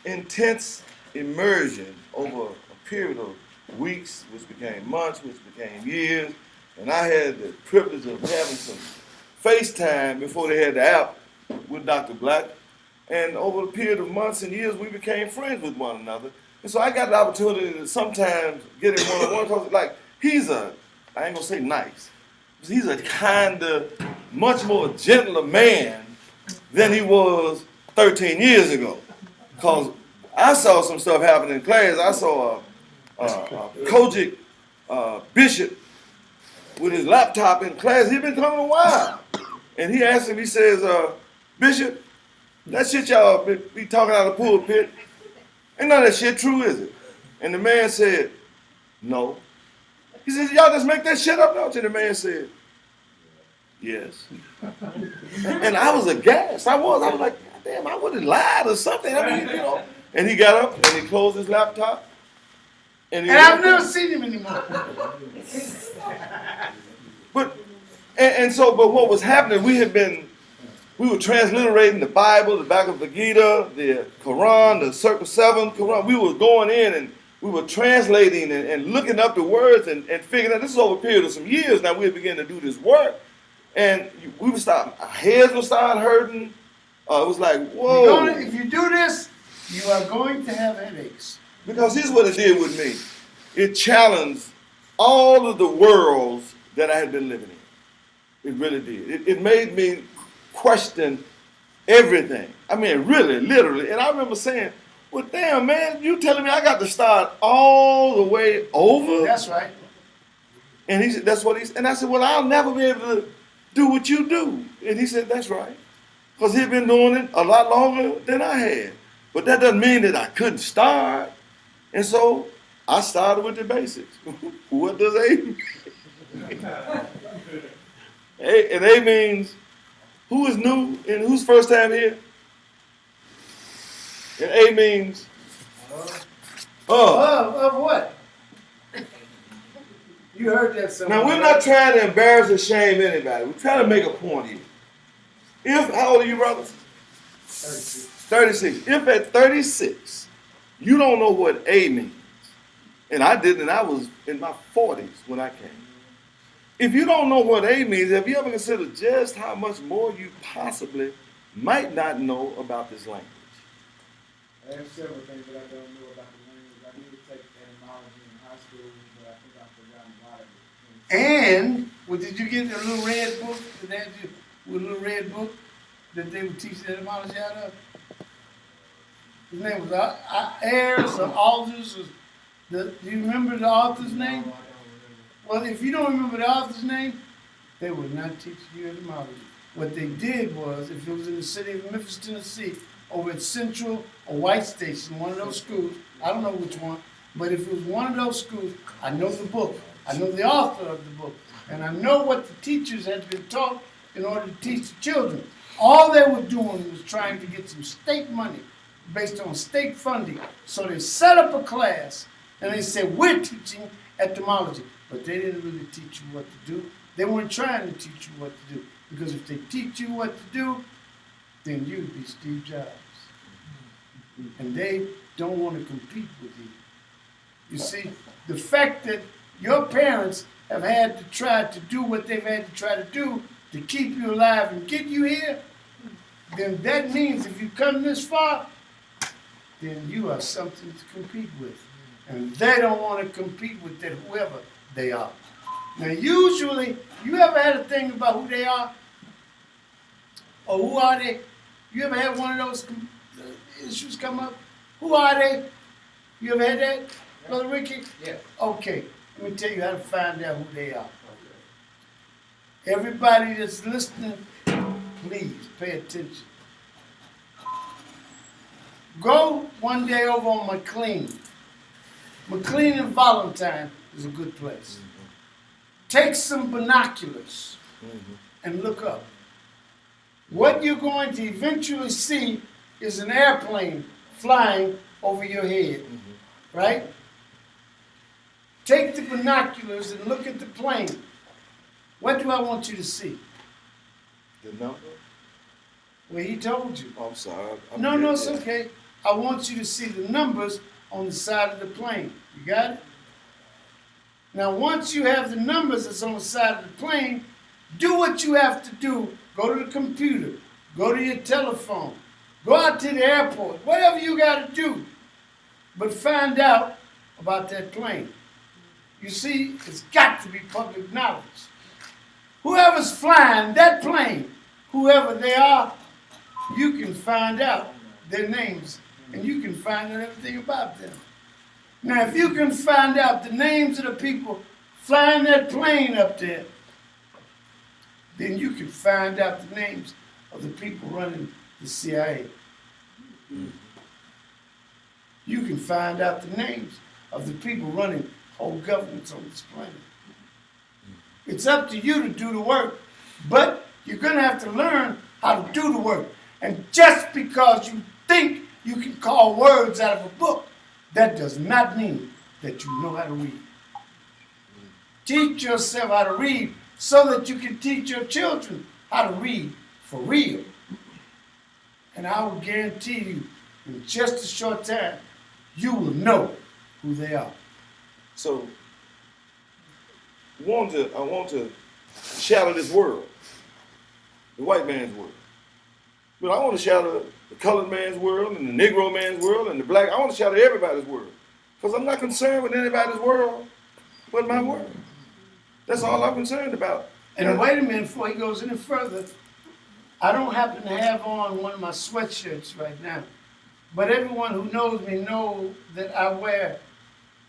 intense immersion over a period of weeks, which became months, which became years, and I had the privilege of having some FaceTime before they had the app with Dr. Black. And over the period of months and years, we became friends with one another. And so I got the opportunity to sometimes get him one-on-one, because like, I ain't gonna say nice, he's a kinder, much more gentler man than he was 13 years ago. Because I saw some stuff happen in class. I saw Kojic Bishop with his laptop in class. He'd been coming a while. And he asked him, he says, Bishop, that shit y'all be talking out of the pulpit, ain't none of that shit true, is it? And the man said, no. He said, y'all just make that shit up, don't you? The man said, yes. And I was aghast. I was like, damn, I would have lied or something. I mean, you know. And he got up and he closed his laptop. And I've never seen him anymore. But what was happening, we were transliterating the Bible, the Bhagavad Gita, the Quran, the Circle 7 Quran. We were going in and we were translating and looking up the words and figuring out, this is over a period of some years now, we were beginning to do this work. And our heads would start hurting. It was like, whoa. If you do this, you are going to have headaches. Because here's what it did with me. It challenged all of the worlds that I had been living in. It really did. It made me question everything. I mean, really, literally. And I remember saying, well, damn, man, you telling me I got to start all the way over? That's right. And he said, that's what he said. And I said, well, I'll never be able to do what you do. And he said, that's right. Because he'd been doing it a lot longer than I had. But that doesn't mean that I couldn't start. And so I started with the basics. What does A mean? And A means who is new and who's first time here? And A means Of what? You heard that somewhere. Now, we're not trying to embarrass or shame anybody. We're trying to make a point here. How old are you, brothers? 36. 36. If at 36, you don't know what A means, and I didn't, and I was in my 40s when I came. If you don't know what A means, have you ever considered just how much more you possibly might not know about this language? I have several things that I don't know about the language. I need to take etymology in high school, but I think I've forgotten a lot of it. And, well, did you get a little red book that they had you, with a little red book that they would teach etymology out of? His name was Ayers or Alders. Do you remember the author's name? Well, if you don't remember the author's name, they would not teach you etymology. What they did was, if it was in the city of Memphis, Tennessee, over at Central or White Station, one of those schools, I don't know which one, but if it was one of those schools, I know the book, I know the author of the book, and I know what the teachers had been taught in order to teach the children. All they were doing was trying to get some state money based on state funding. So they set up a class and they said, we're teaching etymology. But they didn't really teach you what to do. They weren't trying to teach you what to do. Because if they teach you what to do, then you'd be Steve Jobs. And they don't want to compete with you. You see, the fact that your parents have had to try to do what they've had to try to do to keep you alive and get you here, then that means if you come this far, then you are something to compete with. And they don't want to compete with that whoever they are. Now usually, you ever had a thing about who they are? Or who are they? You ever had one of those issues come up? Who are they? You ever had that, Brother Ricky? Yeah. Okay, let me tell you how to find out who they are. Everybody that's listening, please pay attention. Go one day over on McLean. McLean and Valentine is a good place. Take some binoculars and look up. What you're going to eventually see is an airplane flying over your head, right? Take the binoculars and look at the plane. What do I want you to see? The number? Well, he told you. Oh, I'm sorry. No, it's okay. I want you to see the numbers on the side of the plane. You You got it? Now, once you have the numbers that's on the side of the plane, do what you have to do. Go to the computer. Go to your telephone. Go out to the airport. Whatever you got to do. But find out about that plane. You see, it's got to be public knowledge. Whoever's flying that plane, whoever they are, you can find out their names and you can find out everything about them. Now, if you can find out the names of the people flying that plane up there, then you can find out the names of the people running the CIA. You can find out the names of the people running whole governments on this planet. It's up to you to do the work, but you're going to have to learn how to do the work. And just because you think you can call words out of a book, that does not mean that you know how to read. Teach yourself how to read so that you can teach your children how to read for real. And I will guarantee you, in just a short time, you will know who they are. So, I want to shatter this world, the white man's world. But I want to shatter the colored man's world and the Negro man's world and the black. I want to shatter everybody's world. Because I'm not concerned with anybody's world but my world. That's all I'm concerned about. And wait a minute, before he goes any further, I don't happen to have on one of my sweatshirts right now. But everyone who knows me knows that I wear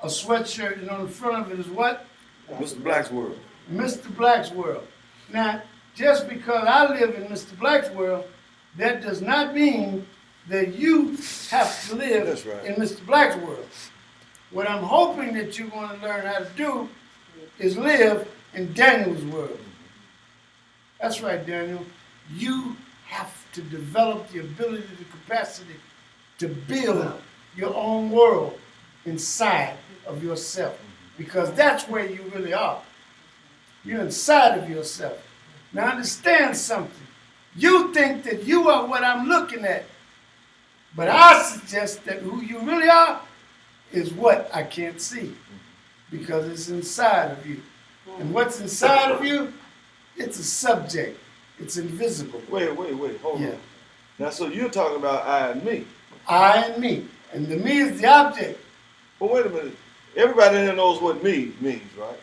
a sweatshirt, and on the front of it is what? Mr. Black's world. Mr. Black's world. Now, just because I live in Mr. Black's world, that does not mean that you have to live That's right. in Mr. Black's world. What I'm hoping that you're going to learn how to do is live in Daniel's world. That's right, Daniel. You have to develop the ability, the capacity to build your own world inside of yourself, because that's where you really are. You're inside of yourself. Now understand something. You think that you are what I'm looking at, but I suggest that who you really are is what I can't see, because it's inside of you. And what's inside of you, it's a subject. It's invisible. Wait, hold on. Now, so you're talking about I and me. I and me. And the me is the object. But wait a minute. Everybody in here knows what me means, right?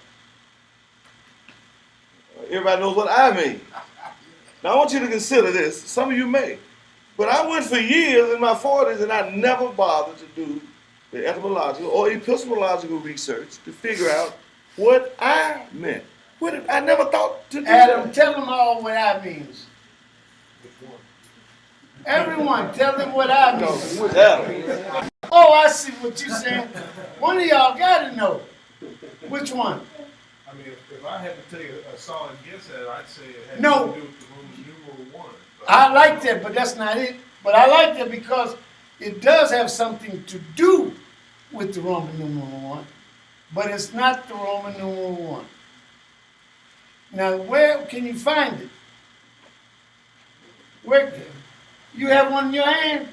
Everybody knows what I mean. Now, I want you to consider this. Some of you may. But I went for years in my 40s and I never bothered to do the etymological or epistemological research to figure out what I meant. I never thought to do Adam, that. tell them all what I means. Everyone, tell them what I mean. Yeah. Oh, I see what you're saying. One of y'all got to know. Which one? I mean, if I had to take a solid guess at it, I'd say it had No. to do with the Roman numeral 1. But I like that, but that's not it. But I like that because it does have something to do with the Roman numeral 1, but it's not the Roman numeral 1. Now, where can you find it? Where? You have one in your hand?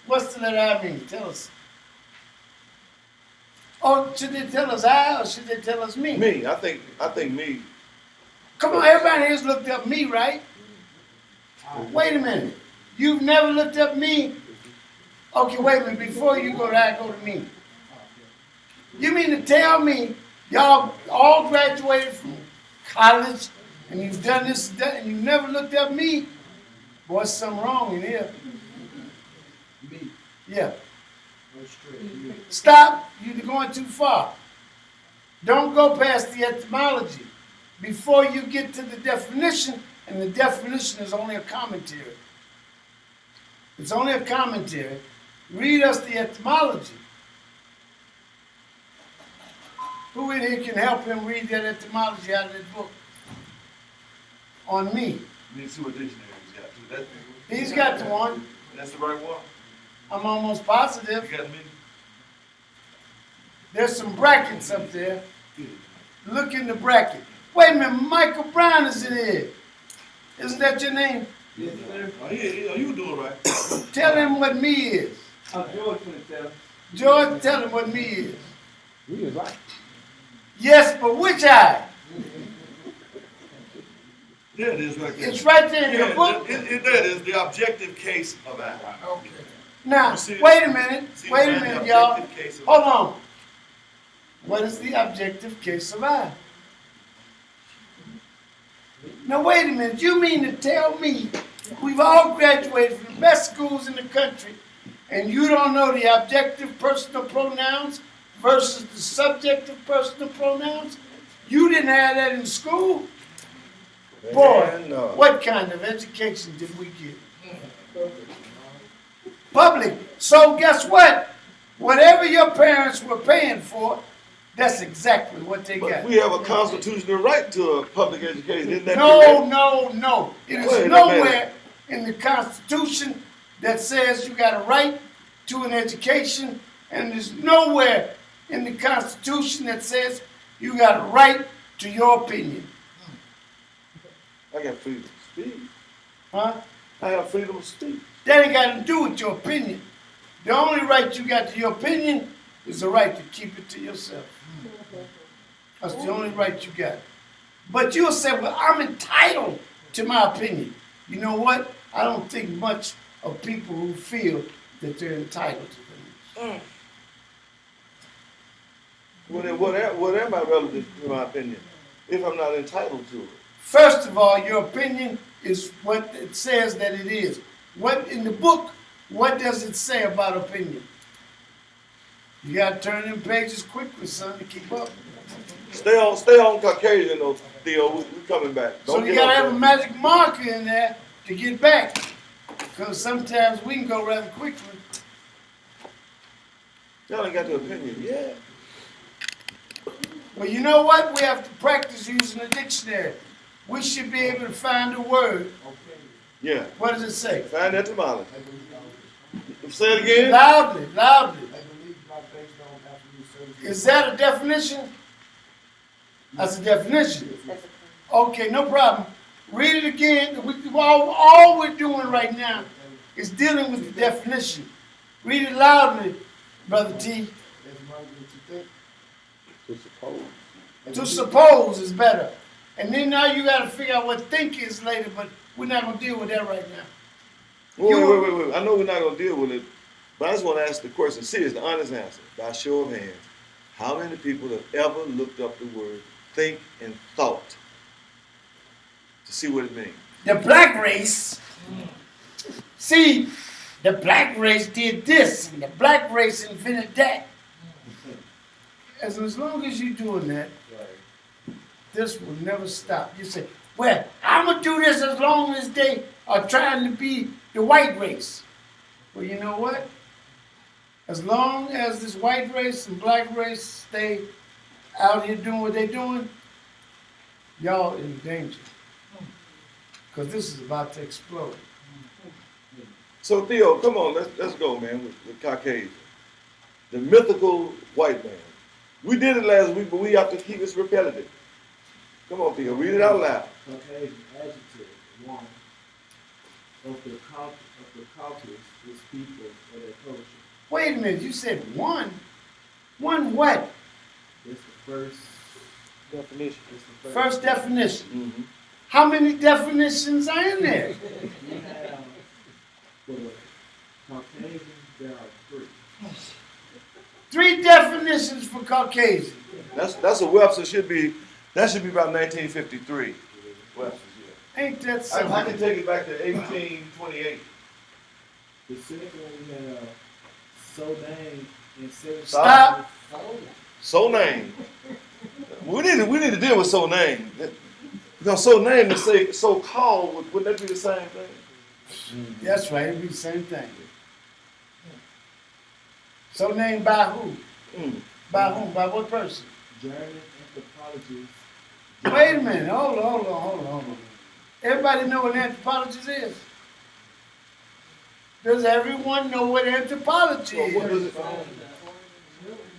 What's the letter I mean? Tell us. Oh, should they tell us I or should they tell us me? Me, I think me. Come on, everybody here's looked up me, right? Wait a minute. You've never looked up me? Okay, wait a minute. Before you go to I, go to me. You mean to tell me y'all all graduated from college and you've done this and you never looked up me? Boy, something wrong in here. Me, Yeah. no straight. Stop. You're going too far. Don't go past the etymology before you get to the definition, and the definition is only a commentary. It's only a commentary. Read us the etymology. Who in here can help him read that etymology out of this book? On me. Let me see what dictionary he's got. He's got the one. That's the right one. I'm almost positive. You got me? There's some brackets up there. Look in the bracket. Wait a minute, Michael Brown is in here. Isn't that your name? Yes, sir. Oh, yeah, you doing right. Tell him what me is. I'm George for the tell. George, tell him what me is. We was right. Yes, but which eye? There it is right there. It's right there in Yeah, your book. that is the objective case of eye. Okay. Now, You see wait a minute, See wait a the minute, y'all. objective case of Hold eye. on. What is the objective case of eye? Now, wait a minute. You mean to tell me we've all graduated from the best schools in the country and you don't know the objective personal pronouns versus the subjective personal pronouns? You didn't have that in school? Boy, Man, no. what kind of education did we get? Public. So guess what? Whatever your parents were paying for, that's exactly what they But got. we have a constitutional right to a public education, isn't that No, correct? no. It Wait is a nowhere minute. in the Constitution that says you got a right to an education, and there's nowhere in the Constitution that says you got a right to your opinion. I got freedom to speak. Huh? I have freedom to speak. That ain't got to do with your opinion. The only right you got to your opinion is the right to keep it to yourself. That's the only right you got. But you'll say, well, I'm entitled to my opinion. You know what? I don't think much of people who feel that they're entitled to things. What am I relative to my opinion if I'm not entitled to it? First of all, your opinion is what it says that it is. What in the book, what does it say about opinion? You gotta turn them pages quickly, son, to keep up. Stay on Caucasian though, Theo. We coming back. So Don't you get gotta off have a that. magic marker in there to get back. Because sometimes we can go rather quickly. Y'all ain't got the opinion. Yeah. Well, you know what? We have to practice using a dictionary. We should be able to find a word. Yeah. What does it say? Find etymology. Say it again. Loudly, loudly. They believe not based on absolute certainty. Is that a definition? That's a definition. Okay, no problem. Read it again. All we're doing right now is dealing with the definition. Read it loudly, Brother T. That's more than what you think. To suppose is better. And then now you got to figure out what think is later, but we're not going to deal with that right now. Wait. I know we're not gonna deal with it, but I just want to ask the question. Serious, the honest answer, by show of hands. How many people have ever looked up the word think and thought to see what it means? The black race, see, the black race did this, and the black race invented that. As long as you're doing that, this will never stop. You say, well, I'm going to do this as long as they are trying to be the white race. Well, you know what? As long as this white race and black race stay out here doing what they're doing, y'all in danger. Because this is about to explode. So Theo, come on, let's go, man, with Caucasian. The mythical white man. We did it last week, but we have to keep it repetitive. Come on, Theo, read it out loud. Caucasian adjective, one. Of the cultures is people or their culture. Wait a minute, you said one? One what? It's the first definition. It's the First definition. Mm-hmm. How many definitions are in there? You have for the Caucasian, there are three. 3 definitions for Caucasian. That's a Webster should be about 1953. Webster's, Ain't that I something? can take it back to 1828. The second one we have so named in 17. Stop. So name. We need to deal with so name. Because so name and say so called, wouldn't that be the same thing? That's right, it'd be the same thing. So named by who? Mm. By whom? By what person? German anthropologists. Wait a minute, hold on. Everybody know what anthropologist is? Does everyone know what anthropology Well, what is? does it?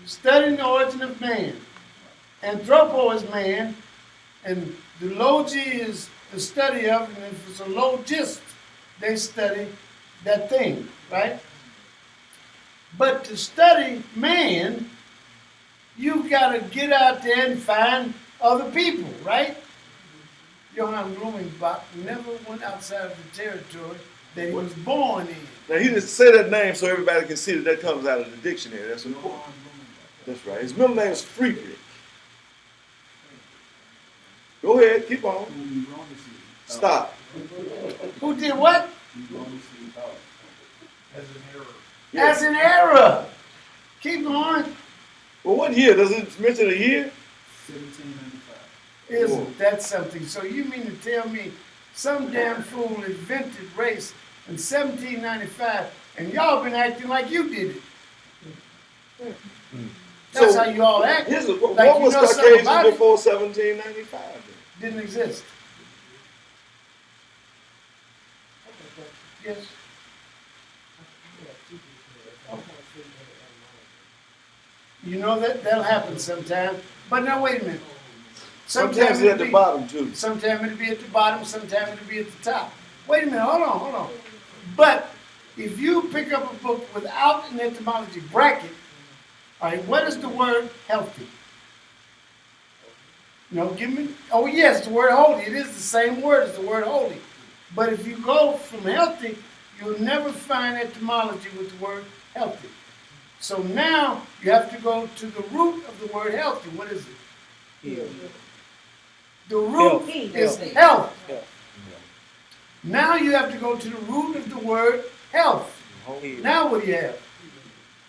Studying the origin of man. Anthropo is man, and the logi is the study of, and if it's a logist, they study that thing, right? But to study man you gotta get out there and find other people, right? Johann Blumenbach never went outside of the territory that he was born in. Now, he just say that name so everybody can see that that comes out of the dictionary. That's important. That's right. His middle name is Friedrich. Go ahead, keep on. Stop. Who did what? As an error. As an error. Keep going. Well, what year? Does it mention a year? 1795. Isn't that something? So you mean to tell me some damn fool invented race in 1795 and y'all been acting like you did it? That's So, how you all act. What Like you was know something about Caucasian it. before 1795? Didn't exist. Yes. You know that'll happen sometime. But now wait a minute. Sometimes it's at the bottom, too. Sometime it'll be at the bottom, sometime it'll be at the top. Wait a minute, hold on. But if you pick up a book without an etymology bracket, all right, what is the word healthy? No, give me, oh yes, the word holy. It is the same word as the word holy. But if you go from healthy, you'll never find etymology with the word healthy. So now you have to go to the root of the word healthy. What is it? The root is health. Now you have to go to the root of the word health. Now what do you have?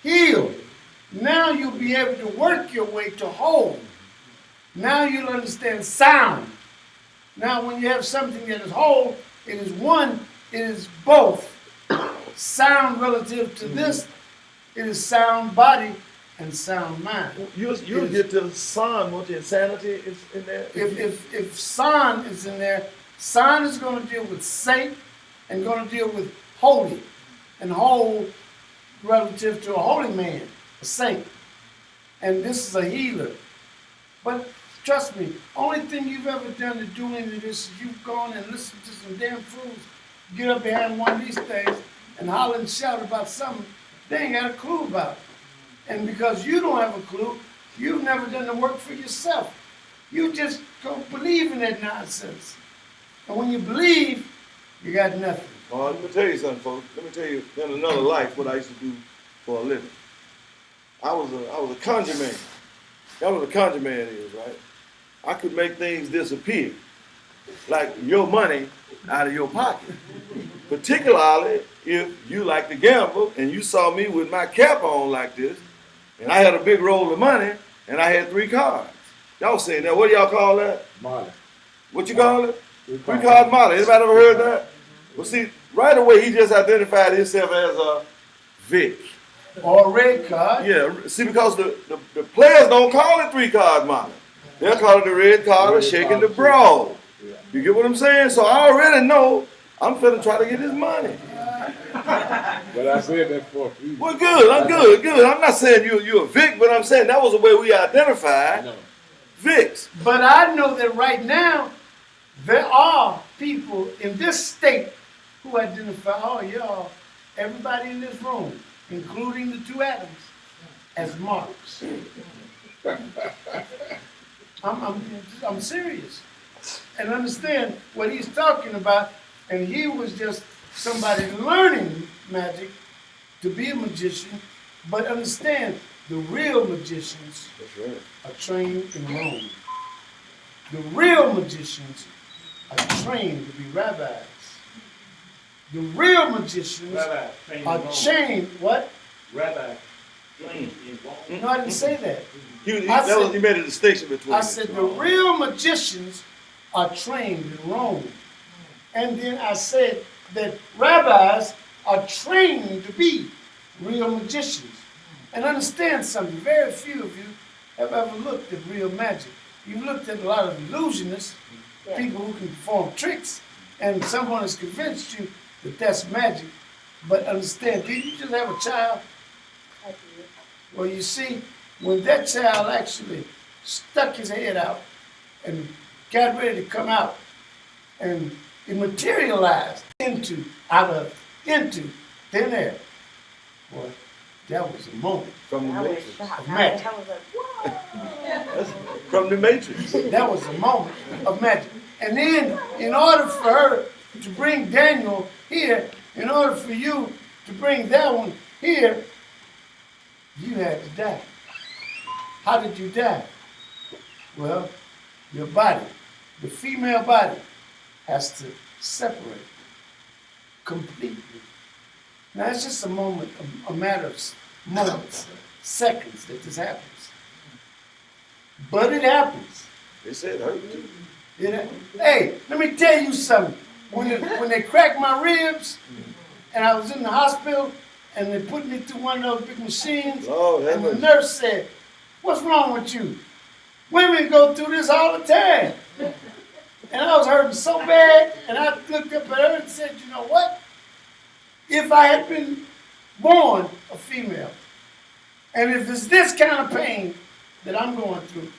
Heal. Now you'll be able to work your way to whole. Now you'll understand sound. Now when you have something that is whole, it is one, it is both. Sound relative to this, it is sound body and sound mind. You'll get to son, won't you? Insanity is in there? If son is in there, son is going to deal with saint and going to deal with holy and whole relative to a holy man, a saint. And this is a healer. But trust me, only thing you've ever done to do any of this is you've gone and listened to some damn fools get up behind one of these things and holler and shout about something they ain't got a clue about. And because you don't have a clue, you've never done the work for yourself. You just don't believe in that nonsense. And when you believe, you got nothing. Let me tell you something, folks. Let me tell you in another life what I used to do for a living. I was a conjure man. That was a conjure man is, right? I could make things disappear, like your money out of your pocket. Particularly if you like to gamble and you saw me with my cap on like this, and I had a big roll of money, and I had 3 cards. Y'all seen that? What do y'all call that? Molly. What you call it? 3 card Molly. Anybody ever heard that? Well, see, right away he just identified himself as a Vic. Or a red card. Yeah, see, because the players don't call it 3 card Molly. They'll call it the red card or shaking the brawl. You get what I'm saying? So I already know I'm finna try to get his money. But I said that for a reason. Well, good. I'm good. I'm not saying you're a Vic, but I'm saying that was the way we identified Vics. But I know that right now, there are people in this state who identify, oh, y'all, everybody in this room, including the 2 Adams, as Marx. I'm serious. And understand what he's talking about, and he was just somebody learning magic to be a magician, but understand the real magicians That's right. are trained in Rome. The real magicians are trained to be rabbis. The real magicians are trained, what? Rabbi. No, I didn't say that. He made a distinction between I the said two. the real magicians are trained in Rome. And then I said that rabbis are trained to be real magicians. And understand something, very few of you have ever looked at real magic. You've looked at a lot of illusionists, people who can perform tricks, and someone has convinced you that that's magic. But understand, did you just have a child? I did. Well, you see, when that child actually stuck his head out and got ready to come out, and it materialized into thin air. Boy, That was a moment From the I was Matrix. shocked. of magic. I was like, what? From the Matrix. That was a moment of magic. And then, in order for her to bring Daniel here, in order for you to bring that one here, you had to die. How did you die? Well, your body, the female body, has to separate completely. Now, it's just a moment, a matter of moments, seconds that this happens. But it happens. They said it hurt too. Hey, let me tell you something. When they cracked my ribs, and I was in the hospital, and they put me through one of those big machines, Oh, that and the was. nurse said, "What's wrong with you? Women go through this all the time." And I was hurting so bad, and I looked up at her and said, "You know what? If I had been born a female, and if it's this kind of pain that I'm going through,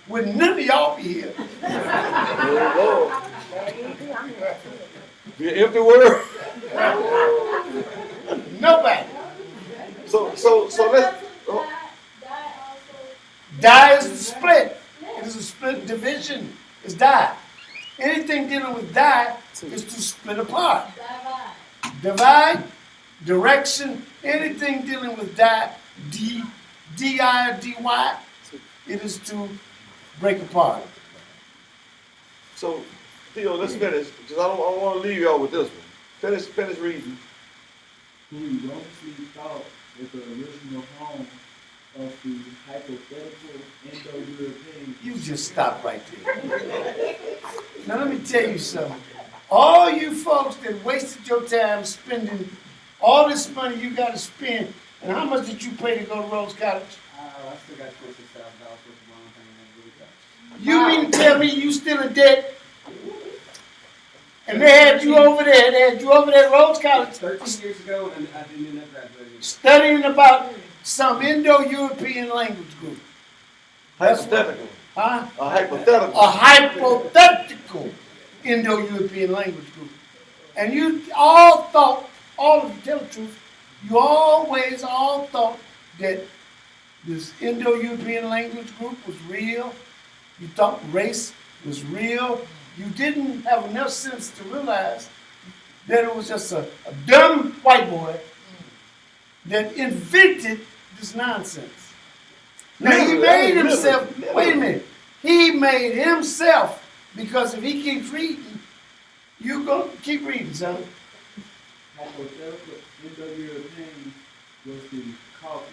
would none of y'all be here?" Oh, Baby, I'm here too. Lord. Be an empty word. Nobody. So let's. Oh, Die is the split. It is a split division. It's die. Anything dealing with die is to split apart. Divide, direction, anything dealing with die, D-I or D-Y, it is to break apart. so, Theo, let's finish, because I don't want to leave y'all with this one. Finish reading. Who erroneously thought that the original home of the hypothetical Indo-European. You just stop right there. Now let me tell you something. All you folks that wasted your time spending all this money you got to spend, and how much did you pay to go to Rhodes College? I still got $26,000 worth of loan payment. You mean to tell me you still in debt? And they had you over there, at Rhodes College 13 years ago, and I didn't end up graduating. studying about some Indo-European language group. Hypothetical. Huh? A hypothetical. A hypothetical Indo-European language group. And you all thought, all of you tell the truth, you always all thought that this Indo-European language group was real. You thought race was real. You didn't have enough sense to realize that it was just a dumb white boy that invented this nonsense. Now he made himself, wait a minute, he made himself, because if he keeps reading, you're going to keep reading, son. Hypothetical Indo-European was the Caucasus.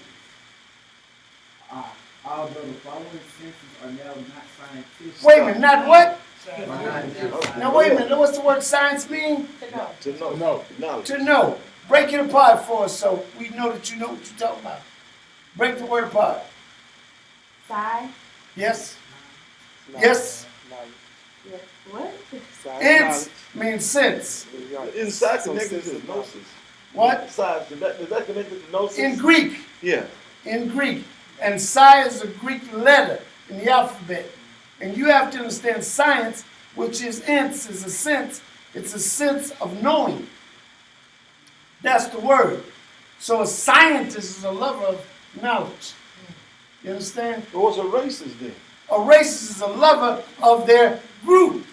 Although the following senses are now not scientific. Wait a minute, not what? Are not Now wait a minute, what's the word science mean? To know. Knowledge. To know. Break it apart for us so we know that you know what you're talking about. Break the word apart. Sci? Yes? Yes? Yes. What? Ents means sense. Inside connected to gnosis. What? Inside, is that connected to gnosis? In Greek. Yeah. In Greek. And psi is a Greek letter in the alphabet. And you have to understand science, which is ents, is a sense. It's a sense of knowing. That's the word. So a scientist is a lover of knowledge. You understand? But what's a racist then? A racist is a lover of their group.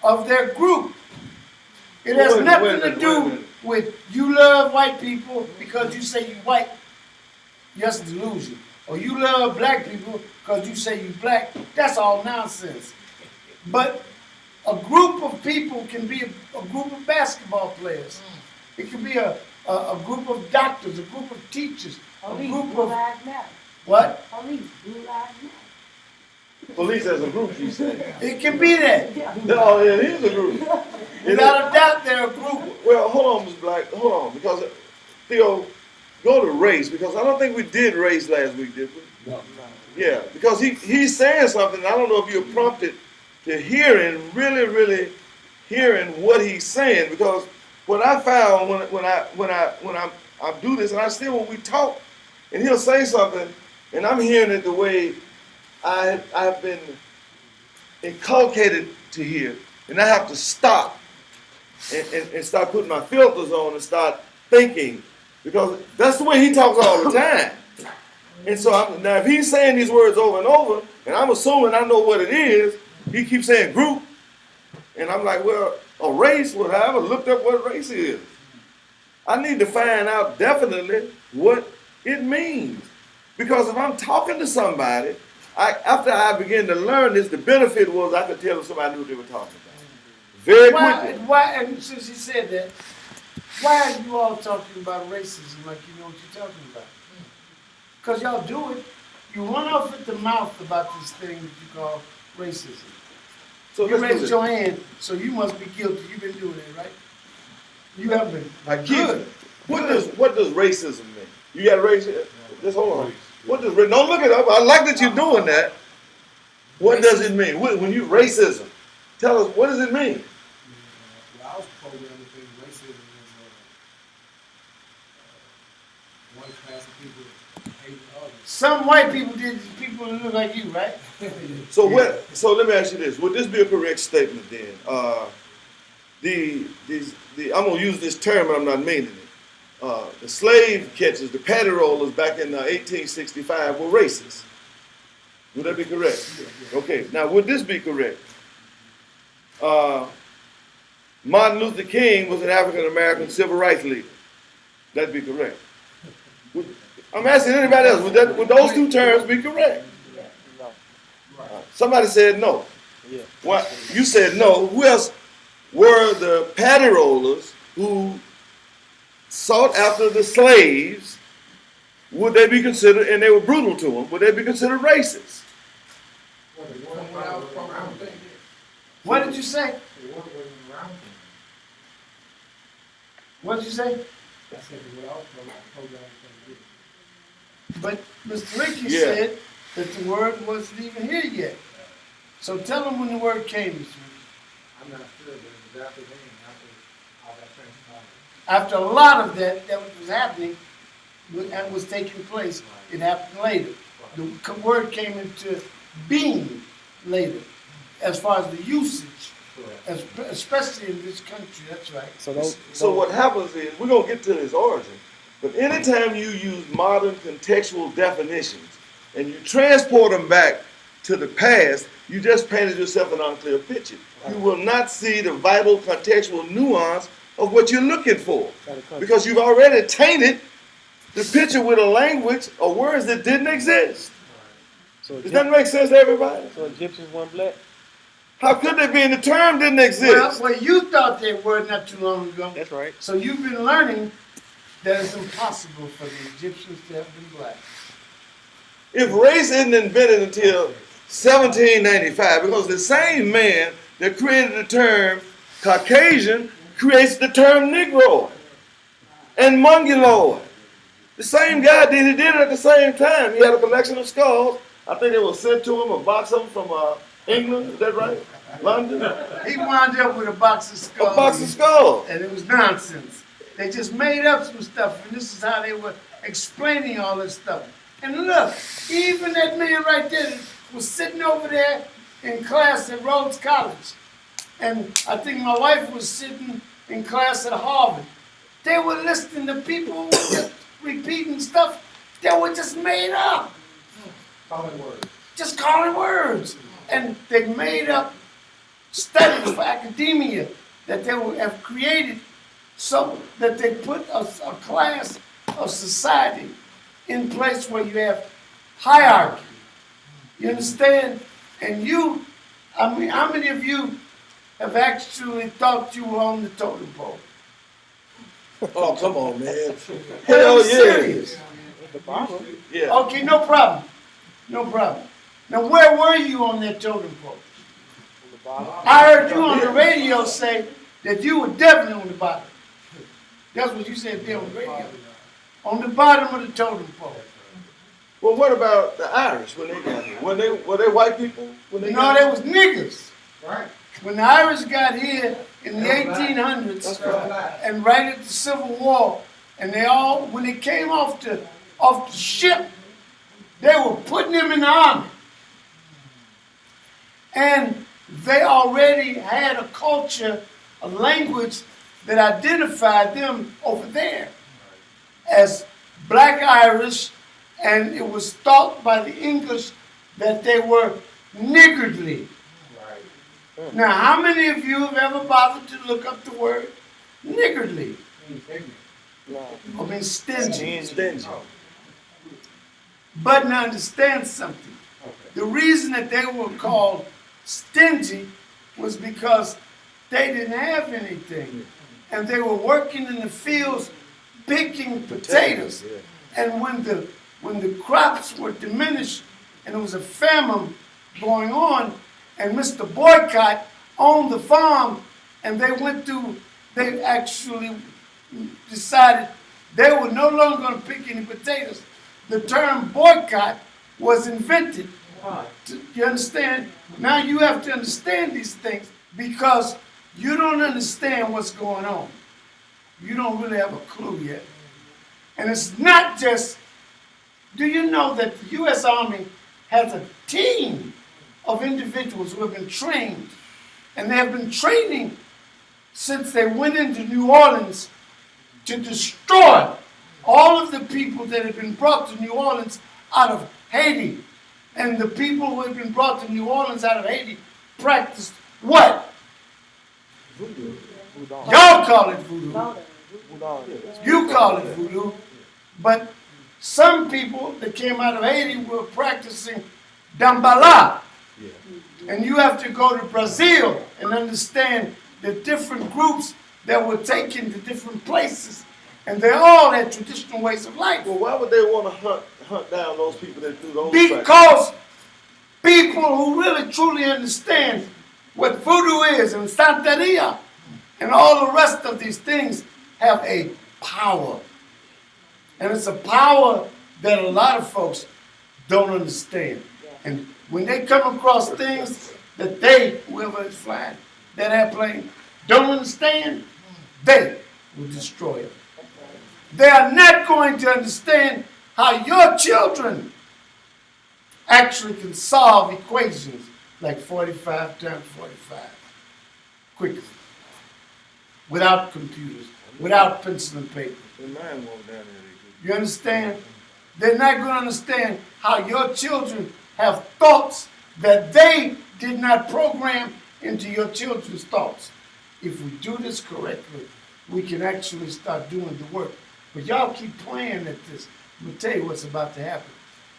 Of their group. It has Wait a nothing minute, to wait a do minute. with you love white people because you say you white. That's a delusion. Or you love black people because you say you black. That's all nonsense. But a group of people can be a group of basketball players. It can be a group of doctors, a group of teachers, a Police, group Blue of Lives Matter. what? Police, Blue Lives Matter. Police as a group, you say? It can be that. No, it is a group. Without a doubt, they're a group. Well, hold on, Mr. Black. Hold on, because Theo, go to race, because I don't think we did race last week, did we? No. Yeah, because he's saying something. I don't know if you're prompted to hearing, really hearing what he's saying, because what I found when I do this, and I still when we talk, and he'll say something, and I'm hearing it the way I've been inculcated to hear, and I have to stop and start putting my filters on and start thinking Because that's the way he talks all the time. And so now if he's saying these words over and over, and I'm assuming I know what it is, he keeps saying group, and I'm like, well, a race, well, I haven't looked up what race is. I need to find out definitely what it means. Because if I'm talking to somebody, after I began to learn this, the benefit was I could tell if somebody knew what they were talking about. Very quickly. Why, and since you said that, why are you all talking about racism like you know what you're talking about? Because y'all do it. You run off at the mouth about this thing that you call racism. So You let's do raised this. your hand, so you must be guilty. You've been doing it, right? You have been. Good. What does racism mean? You got racism? Just hold on. What does don't look it up. I like that you're doing that. What does it mean? When you racism, tell us what does it mean? Well, I was programmed to think racism is one class of people hating others. Some white people did to people who look like you, right? So So let me ask you this: would this be a correct statement then? I'm gonna use this term, but I'm not meaning it. The slave catchers, the paddy rollers back in 1865 were racist. Would that be correct? Okay. Now, would this be correct? Martin Luther King was an African American civil rights leader. That'd be correct. I'm asking anybody else. Would those two terms be correct? Somebody said no. Yeah. What? You said no. Who else were the paddy rollers who sought after the slaves? Would they be considered, and they were brutal to them, would they be considered racist? What did you say? What did you say? That's what I was programmed to do. But Mr. Ricky Yeah. said that the word wasn't even here yet. So tell them when the word came, Mr. Ricky. I'm not sure, but it was after then, after all that transpired. After a lot of that was happening, and was taking place, it happened later. The word came into being later, as far as the usage, especially in this country, that's right. So what happens is, we're going to get to his origin, but anytime you use modern contextual definitions and you transport them back to the past, you just painted yourself an unclear picture. You will not see the vital contextual nuance of what you're looking for, because you've already tainted the picture with a language or words that didn't exist. Does that make sense to everybody? So Egyptians weren't black? How could they be, and the term didn't exist? Well, you thought they were not too long ago. That's right. So you've been learning that it's impossible for the Egyptians to have been black. If race isn't invented until 1795, because the same man that created the term Caucasian creates the term Negro and Mongoloid. The same guy did it at the same time. He had a collection of skulls. I think they were sent to him, a box of them from England, is that right? London? He wound up with a box of skulls. A box of skulls. And it was nonsense. They just made up some stuff, and this is how they were explaining all this stuff. And look, even that man right there was sitting over there in class at Rhodes College. And I think my wife was sitting in class at Harvard. They were listening to people who were just repeating stuff that were just made up. Calling words. Just calling words. And they made up studies for academia that they have created so that they put a class of society in place where you have hierarchy. You understand? And you, I mean, how many of you have actually thought you were on the totem pole? Oh, come on, man. I'm Hell yeah. serious. Yeah. Okay, no problem. No problem. Now, where were you on that totem pole? I heard you on the radio say that you were definitely on the bottom. That's what you said there on the radio. On the bottom of the totem pole. Well, what about the Irish when they got here? Were they white people when they No, got they here? was niggas. Right. When the Irish got here in the 1800s, That's right. and right at the Civil War, and they all, when they came off the ship, they were putting them in the army. And they already had a culture, a language that identified them over there. as Black Irish, and it was thought by the English that they were niggardly. Now, how many of you have ever bothered to look up the word niggardly? I mean stingy. But now understand something. The reason that they were called stingy was because they didn't have anything. And they were working in the fields picking potatoes. And when the crops were diminished and there was a famine going on, and Mr. Boycott owned the farm, and they actually decided they were no longer going to pick any potatoes. The term boycott was invented. You understand? Now you have to understand these things because you don't understand what's going on. You don't really have a clue yet. And it's not just, do you know that the U.S. Army has a team of individuals who have been trained, and they have been training since they went into New Orleans to destroy all of the people that had been brought to New Orleans out of Haiti. And the people who had been brought to New Orleans out of Haiti practiced what? Voodoo. Y'all call it voodoo. You call it voodoo. But some people that came out of Haiti were practicing Dambala. And you have to go to Brazil and understand the different groups that were taken to different places. And they all had traditional ways of life. Well, why would they want to hunt down those people that do those Because people who really truly understand what voodoo is and Santeria and all the rest of these things have a power. And it's a power that a lot of folks don't understand. And when they come across things that whoever is flying that airplane, don't understand, they will destroy it. They are not going to understand how your children actually can solve equations like 45 times 45 quickly, without computers, without pencil and paper. You understand? They're not going to understand how your children have thoughts that they did not program into your children's thoughts. If we do this correctly, we can actually start doing the work. But y'all keep playing at this. I'm going to tell you what's about to happen.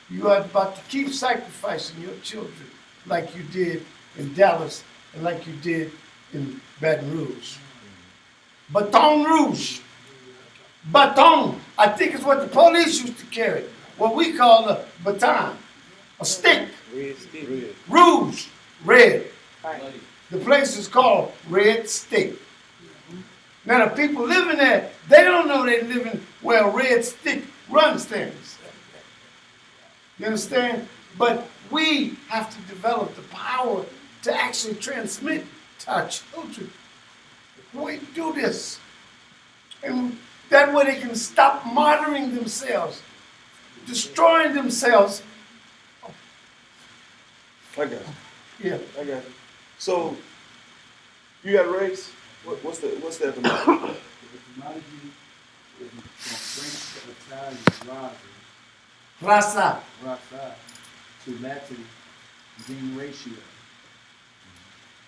You are about to keep sacrificing your children like you did in Dallas and like you did in Baton Rouge. Baton Rouge. Baton, I think is what the police used to carry. What we call a baton. A stick. Rouge. Red. The place is called Red Stick. Now the people living there, they don't know they're living where a red stick runs things. You understand? But we have to develop the power to actually transmit to our children the way to do this. And that way they can stop martyring themselves, destroying themselves. I got it. Yeah. I got it. So, you got race? What's that? The etymology is from French to Italian, Rasa. rasa, to Latin, generatio,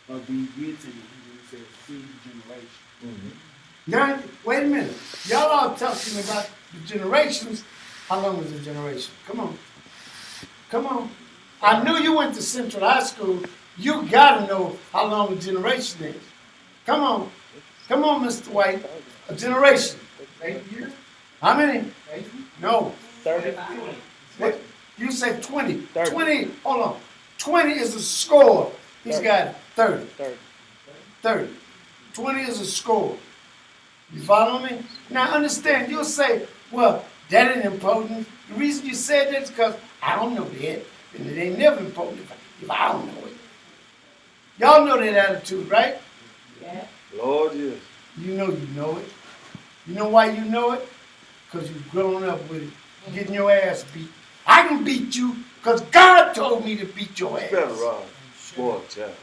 of the deity, it says seed generation. Now, wait a minute. Y'all are talking about the generations. How long is a generation? Come on. Come on. I knew you went to Central High School. You gotta know how long a generation is. Come on. Come on, Mr. White. A generation. 8 years? How many? 8? No. 30. What? You said 20. 30. 20, hold on. 20 is a score. He's got it. 30. 30. 20 is a score. You follow me? Now understand, you'll say, well, that ain't important. The reason you said that is because I don't know that. And it ain't never important if I don't know it. Y'all know that attitude, right? Yeah. Lord, yes. You know it. You know why you know it? Because you've grown up with it. Getting your ass beat. I can beat you because God told me to beat your ass. Better, Rod. Spoiled child.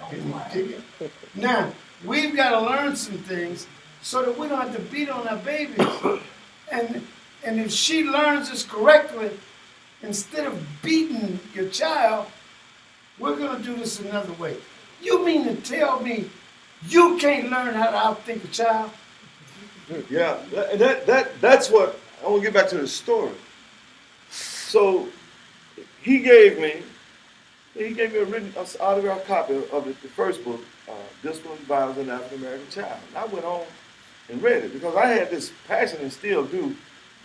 Can you dig it? Now, we've got to learn some things so that we don't have to beat on our babies. And if she learns this correctly, instead of beating your child, we're gonna do this another way. You mean to tell me you can't learn how to outthink a child? Yeah, that's what, I want to get back to the story. So, he gave me a written autographed copy of the first book, Discipline, Violence, and African American Child. And I went on and read it because I had this passion and still do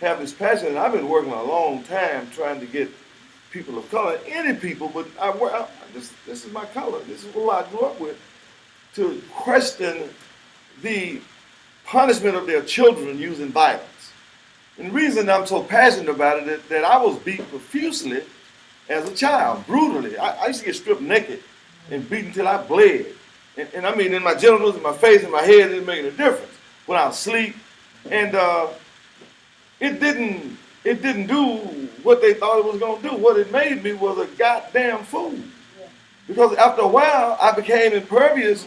have this passion. And I've been working a long time trying to get people of color, any people, but this is my color. This is what I grew up with, to question the punishment of their children using violence. And the reason I'm so passionate about it is that I was beat profusely as a child, brutally. I used to get stripped naked and beaten until I bled. And I mean, in my genitals, in my face, in my head, it didn't make any difference. When I was asleep, and it didn't do what they thought it was gonna do. What it made me was a goddamn fool. Because after a while, I became impervious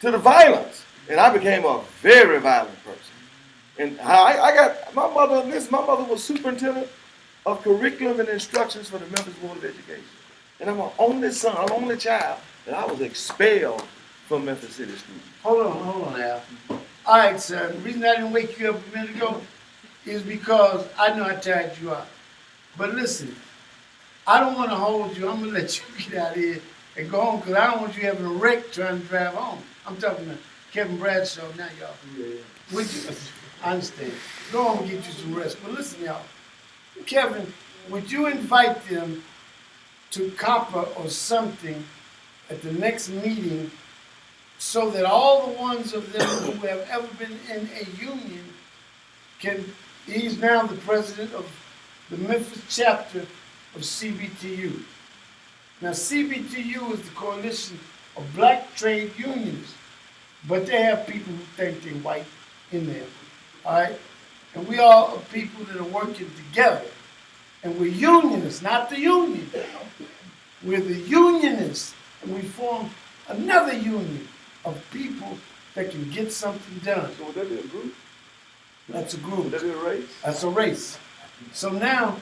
to the violence, and I became a very violent person. And I got my mother was superintendent of curriculum and instructions for the Memphis Board of Education. And I'm an only son, I'm an only child, and I was expelled from Memphis City Schools. Hold on, Al. All right, sir. The reason I didn't wake you up a minute ago is because I know I tired you out. But listen, I don't want to hold you. I'm going to let you get out of here and go home because I don't want you having a wreck trying to drive home. I'm talking to Kevin Bradshaw now, y'all. Yeah. Would you? I understand. Go home and get you some rest. But listen, y'all. Kevin, would you invite them to copper or something at the next meeting so that all the ones of them who have ever been in a union he's now the president of the Memphis chapter of CBTU. Now CBTU is the coalition of black trade unions, but they have people who think they're white in there, all right? And we all are people that are working together. And we're unionists, not the union. We're the unionists, and we formed another union of people that can get something done. So would that be a group? That's a group. Would that be a race? That's a race. So now,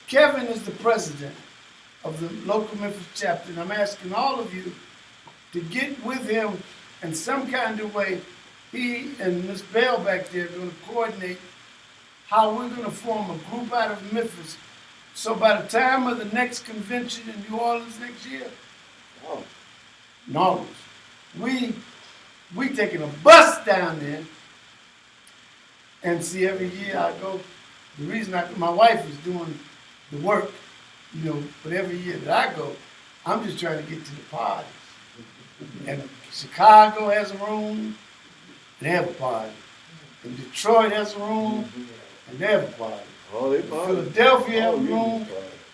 Kevin is the president of the local Memphis chapter, and I'm asking all of you to get with him in some kind of way. He and Ms. Bell back there are going to coordinate how we're going to form a group out of Memphis. So by the time of the next convention in New Orleans next year, no, we taking a bus down there. And see, every year I go, the reason my wife is doing the work, you know, but every year that I go, I'm just trying to get to the parties. And Chicago has a room, and they have a party. And Detroit has a room, and they have a party. Oh, they party. Philadelphia have a room,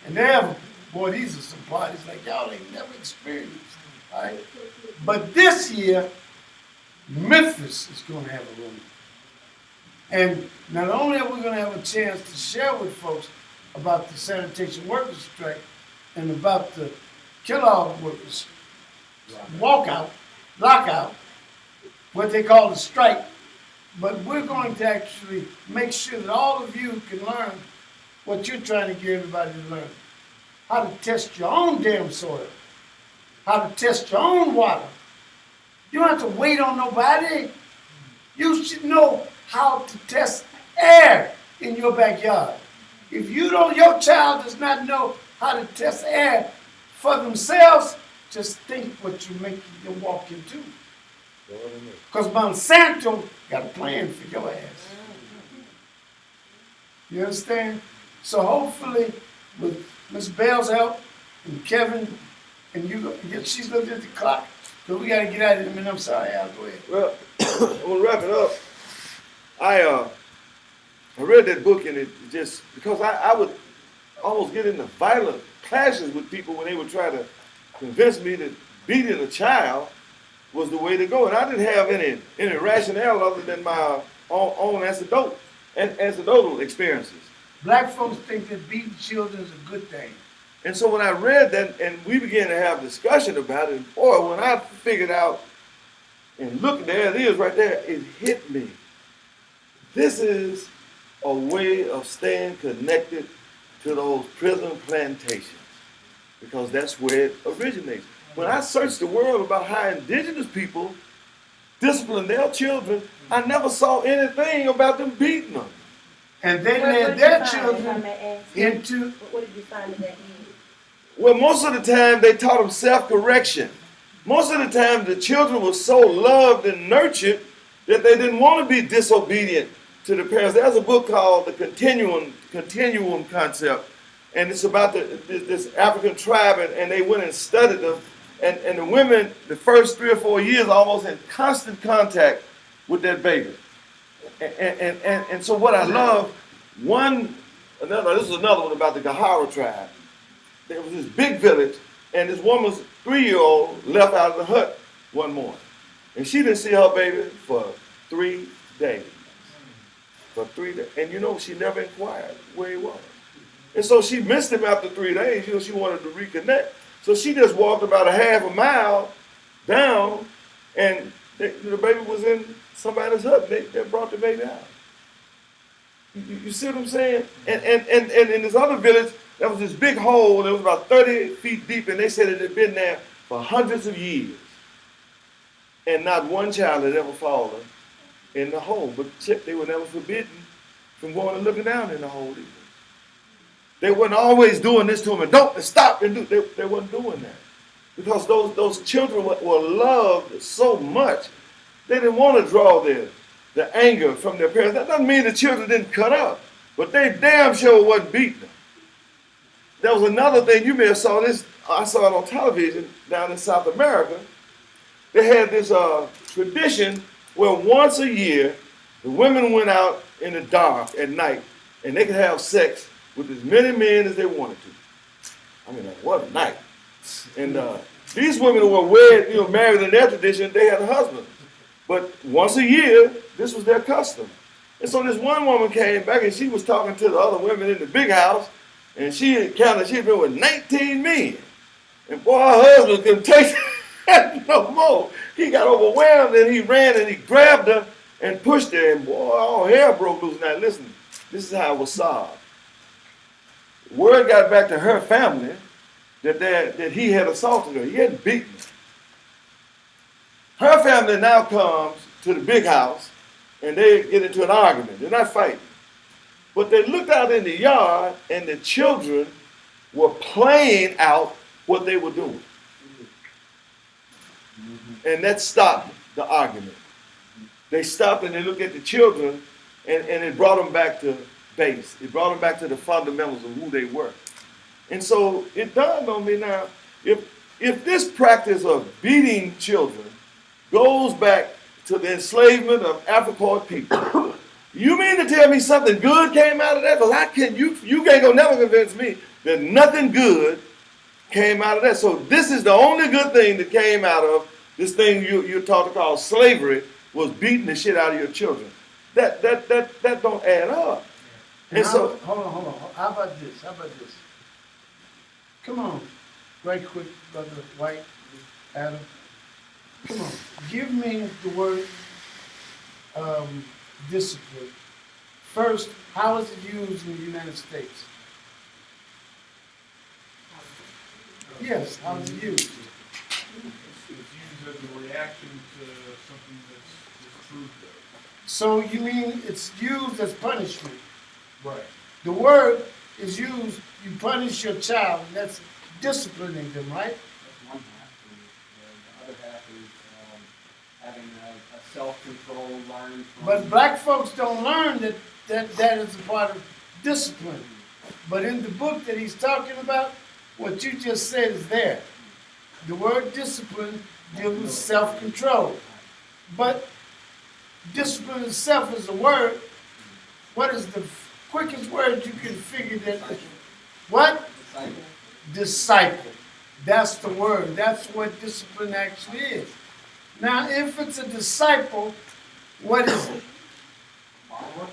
and they have boy, these are some parties like y'all ain't never experienced. All right? But this year, Memphis is going to have a room. And not only are we going to have a chance to share with folks about the sanitation workers strike and about the Kellogg workers lockout, what they call the strike, but we're going to actually make sure that all of you can learn what you're trying to get everybody to learn. How to test your own damn soil. How to test your own water. You don't have to wait on nobody. You should know how to test air in your backyard. If your child does not know how to test air for themselves, just think what you're making them walk into. Because Monsanto got a plan for your ass. You understand? So hopefully, with Ms. Bell's help and Kevin, and she's looking at the clock, because we got to get out of here. I mean, I'm sorry, Al, go ahead. Well, I'm gonna wrap it up. I read that book, and it just, because I would almost get into violent clashes with people when they would try to convince me that beating a child was the way to go. And I didn't have any rationale other than my own anecdotal experiences. Black folks think that beating children is a good thing. And so when I read that, and we began to have discussion about it, boy, when I figured out and looked, there it is right there, it hit me. This is a way of staying connected to those prison plantations, because that's where it originates. When I searched the world about how indigenous people discipline their children, I never saw anything about them beating them. And they What led did their you find, if I children may ask? into, What did you find in that meeting? Well, most of the time they taught them self-correction. Most of the time the children were so loved and nurtured that they didn't want to be disobedient to the parents. There's a book called The Continuum Concept, and it's about this African tribe, and they went and studied them. And the women, the first 3 or 4 years, almost in constant contact with that baby. And so what I love, this is another one about the Gahara tribe. There was this big village, and this woman's 3-year-old left out of the hut one morning. And she didn't see her baby for 3 days. For 3 days. And she never inquired where he was. And so she missed him after 3 days. She wanted to reconnect. So she just walked about a half a mile down, and the baby was in somebody's hut. They brought the baby out. You see what I'm saying? And in this other village, there was this big hole, and it was about 30 feet deep, and they said it had been there for hundreds of years. And not one child had ever fallen in the hole. But they were never forbidden from going and looking down in the hole either. They weren't always doing this to them, and don't stop and do. They weren't doing that. Because those children were loved so much, they didn't want to draw the anger from their parents. That doesn't mean the children didn't cut up, but they damn sure wasn't beating them. There was another thing, you may have saw this, I saw it on television down in South America. They had this tradition where once a year, the women went out in the dark at night, and they could have sex with as many men as they wanted to. I mean, like, what a night. And these women were wed, married in their tradition, they had husbands. But once a year, this was their custom. And so this one woman came back, and she was talking to the other women in the big house, and she had been with 19 men. And boy, her husband couldn't take it no more. He got overwhelmed, and he ran and he grabbed her and pushed her, and boy, all hell broke loose. Now listen, this is how it was solved. Word got back to her family that he had assaulted her. He hadn't beaten her. Her family now comes to the big house, and they get into an argument. They're not fighting. But they looked out in the yard, and the children were playing out what they were doing. And that stopped the argument. They stopped and they looked at the children, and it brought them back to base. It brought them back to the fundamentals of who they were. And so it dawned on me now, if this practice of beating children goes back to the enslavement of African people, you mean to tell me something good came out of that? Because you ain't gonna never convince me that nothing good came out of that. So this is the only good thing that came out of this thing you're taught to call slavery, was beating the shit out of your children. That don't add up. And so hold on. How about this? Come on, right quick, Brother White, Adam. Come on, give me the word discipline. First, how is it used in the United States? Yes, how is it used? It's used as a reaction to something that's true. So you mean it's used as punishment? Right. The word is used, you punish your child, and that's disciplining them, right? That's one half. The other half is having a self-control, learning from. But black folks don't learn that is a part of discipline. But in the book that he's talking about, what you just said is there. The word discipline deals with self-control. But discipline itself is a word. What is the quickest word you can figure that? What? Disciple. Disciple. That's the word. That's what discipline actually is. Now, if it's a disciple, what is it? Follower.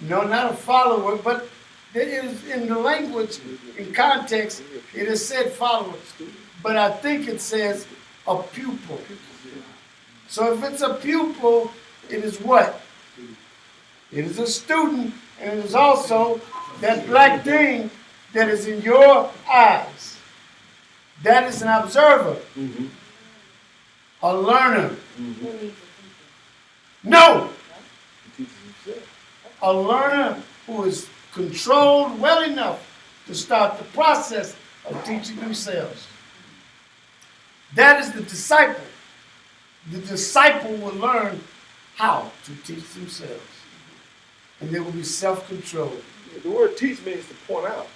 No, not a follower, but it is in the language, in context, it is said follower. But I think it says a pupil. So if it's a pupil, it is what? It is a student, And it is also that black thing that is in your eyes. That is an observer, a learner. No! A learner who is controlled well enough to start the process of teaching themselves. That is the disciple. The disciple will learn how to teach themselves. And they will be self-controlled. The word teach means to point out.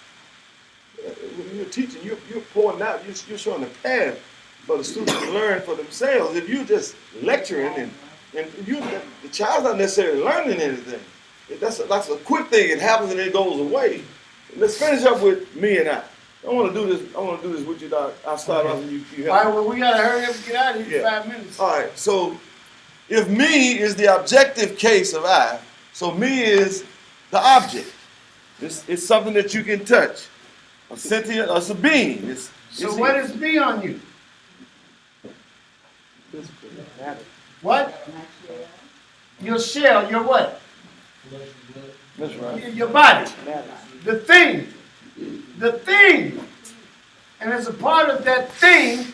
When you're teaching, you're pointing out, you're showing the path for the students to learn for themselves. If you're just lecturing the child's not necessarily learning anything. That's a quick thing. It happens and it goes away. Let's finish up with me and I. I want to do this with you, Doc. I'll start off and you All help. right, well, we gotta hurry up and get out of here in 5 minutes. All right, so if me is the objective case of I, so me is the object. It's something that you can touch. A sentient, it's a being. So what is me on you? What? Your shell, your what? That's right. Your body. The thing. The thing. And as a part of that thing,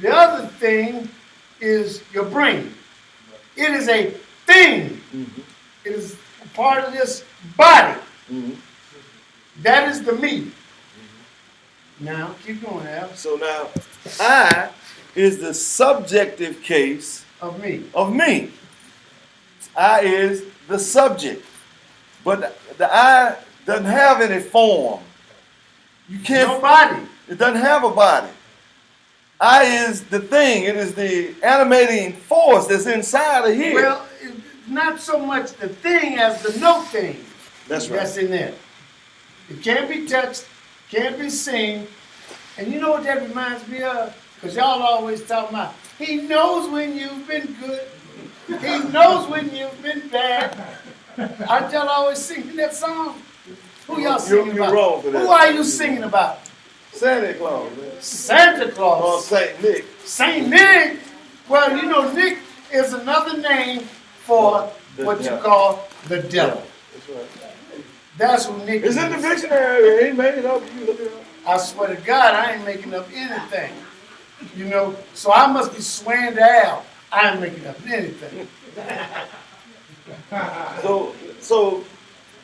the other thing is your brain. It is a thing. It is a part of this body. That is the me. Now, keep going, Al. So now, I is the subjective case Of me. of me. I is the subject. But the I doesn't have any form. You can't. No body. It doesn't have a body. I is the thing. It is the animating force that's inside of here. Well, not so much the thing as the no thing. That's right. That's in there. It can't be touched, can't be seen. And you know what that reminds me of? Because y'all always talk about, he knows when you've been good. He knows when you've been bad. Aren't y'all always singing that song? Who y'all singing You're about? wrong for that. Who are you singing about? Santa Claus, man. Santa Or Claus. Saint Nick. Saint Nick. Well, you know, Nick is another name for The what you devil. call the devil. That's right. That's what Nick It's is. in the dictionary. It ain't made it up. You look it up. I swear to God, I ain't making up anything. You know, so I must be swearing to Al. I ain't making up anything. So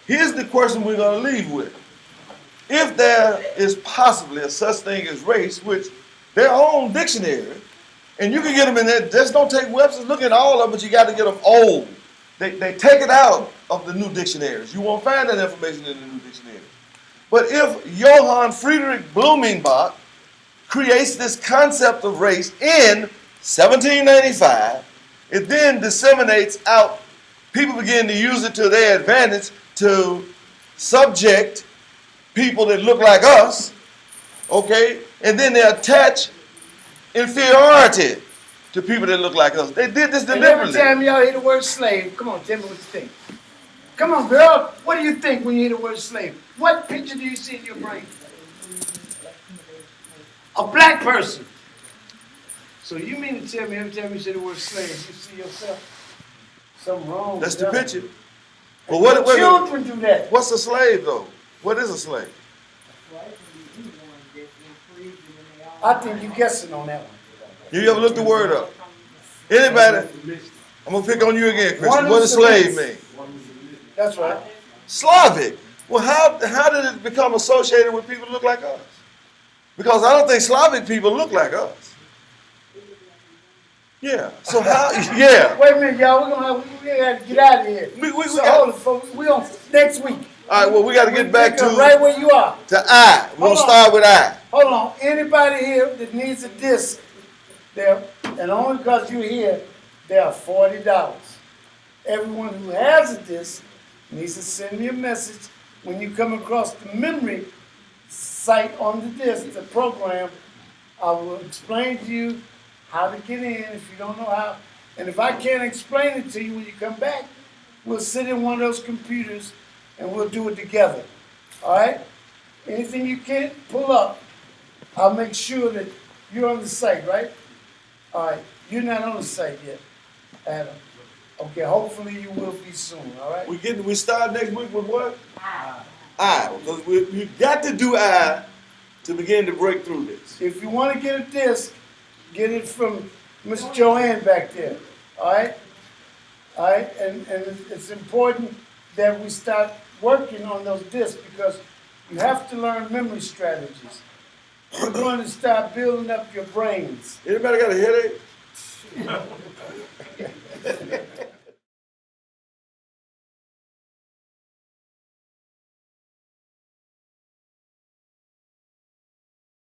here's the question we're going to leave with. If there is possibly a such thing as race, which their own dictionary, and you can get them in there, just don't take Webster's, look at all of them, but you got to get them old. They take it out of the new dictionaries. You won't find that information in the new dictionary. But if Johann Friedrich Blumenbach creates this concept of race in 1795, it then disseminates out. People begin to use it to their advantage to subject people that look like us, okay? And then they attach inferiority to people that look like us. They did this And every deliberately. time y'all hear the word slave, come on, tell me what you think. Come on, girl. What do you think when you hear the word slave? What picture do you see in your brain? A black person. So you mean to tell me every time you say the word slave, you see yourself? Something wrong That's with the that. picture. But what, Children do that. what's a slave though? What is a slave? I think you're guessing on that one. You ever look the word up? Anybody? I'm gonna pick on you again, Christian. One What does is the slave least. mean? That's right. Slavic. Well, how did it become associated with people who look like us? Because I don't think Slavic people look like us. Yeah. So how? Yeah. Wait a minute, y'all. We gotta get out of here. We So got- hold it, folks. We on next week. All right. Well, we got to get back Pick up to right where you are. I. We're gonna Hold on. start with I. Hold on. Anybody here that needs a disc, there, and only because you're here, they are $40. Everyone who has a disc needs to send me a message when you come across the memory site on the disc, the program. I will explain to you how to get in if you don't know how. And if I can't explain it to you when you come back, we'll sit in one of those computers and we'll do it together. All right? Anything you can't pull up, I'll make sure that you're on the site, right? All right. You're not on the site yet, Adam. Okay, hopefully you will be soon, all right? We start next week with what? I, I, because we got to do I to begin to break through this. If you wanna get a disc, get it from Miss Joanne back there, all right? All right, and it's important that we start working on those discs because you have to learn memory strategies. We're going to start building up your brains. Anybody got a headache?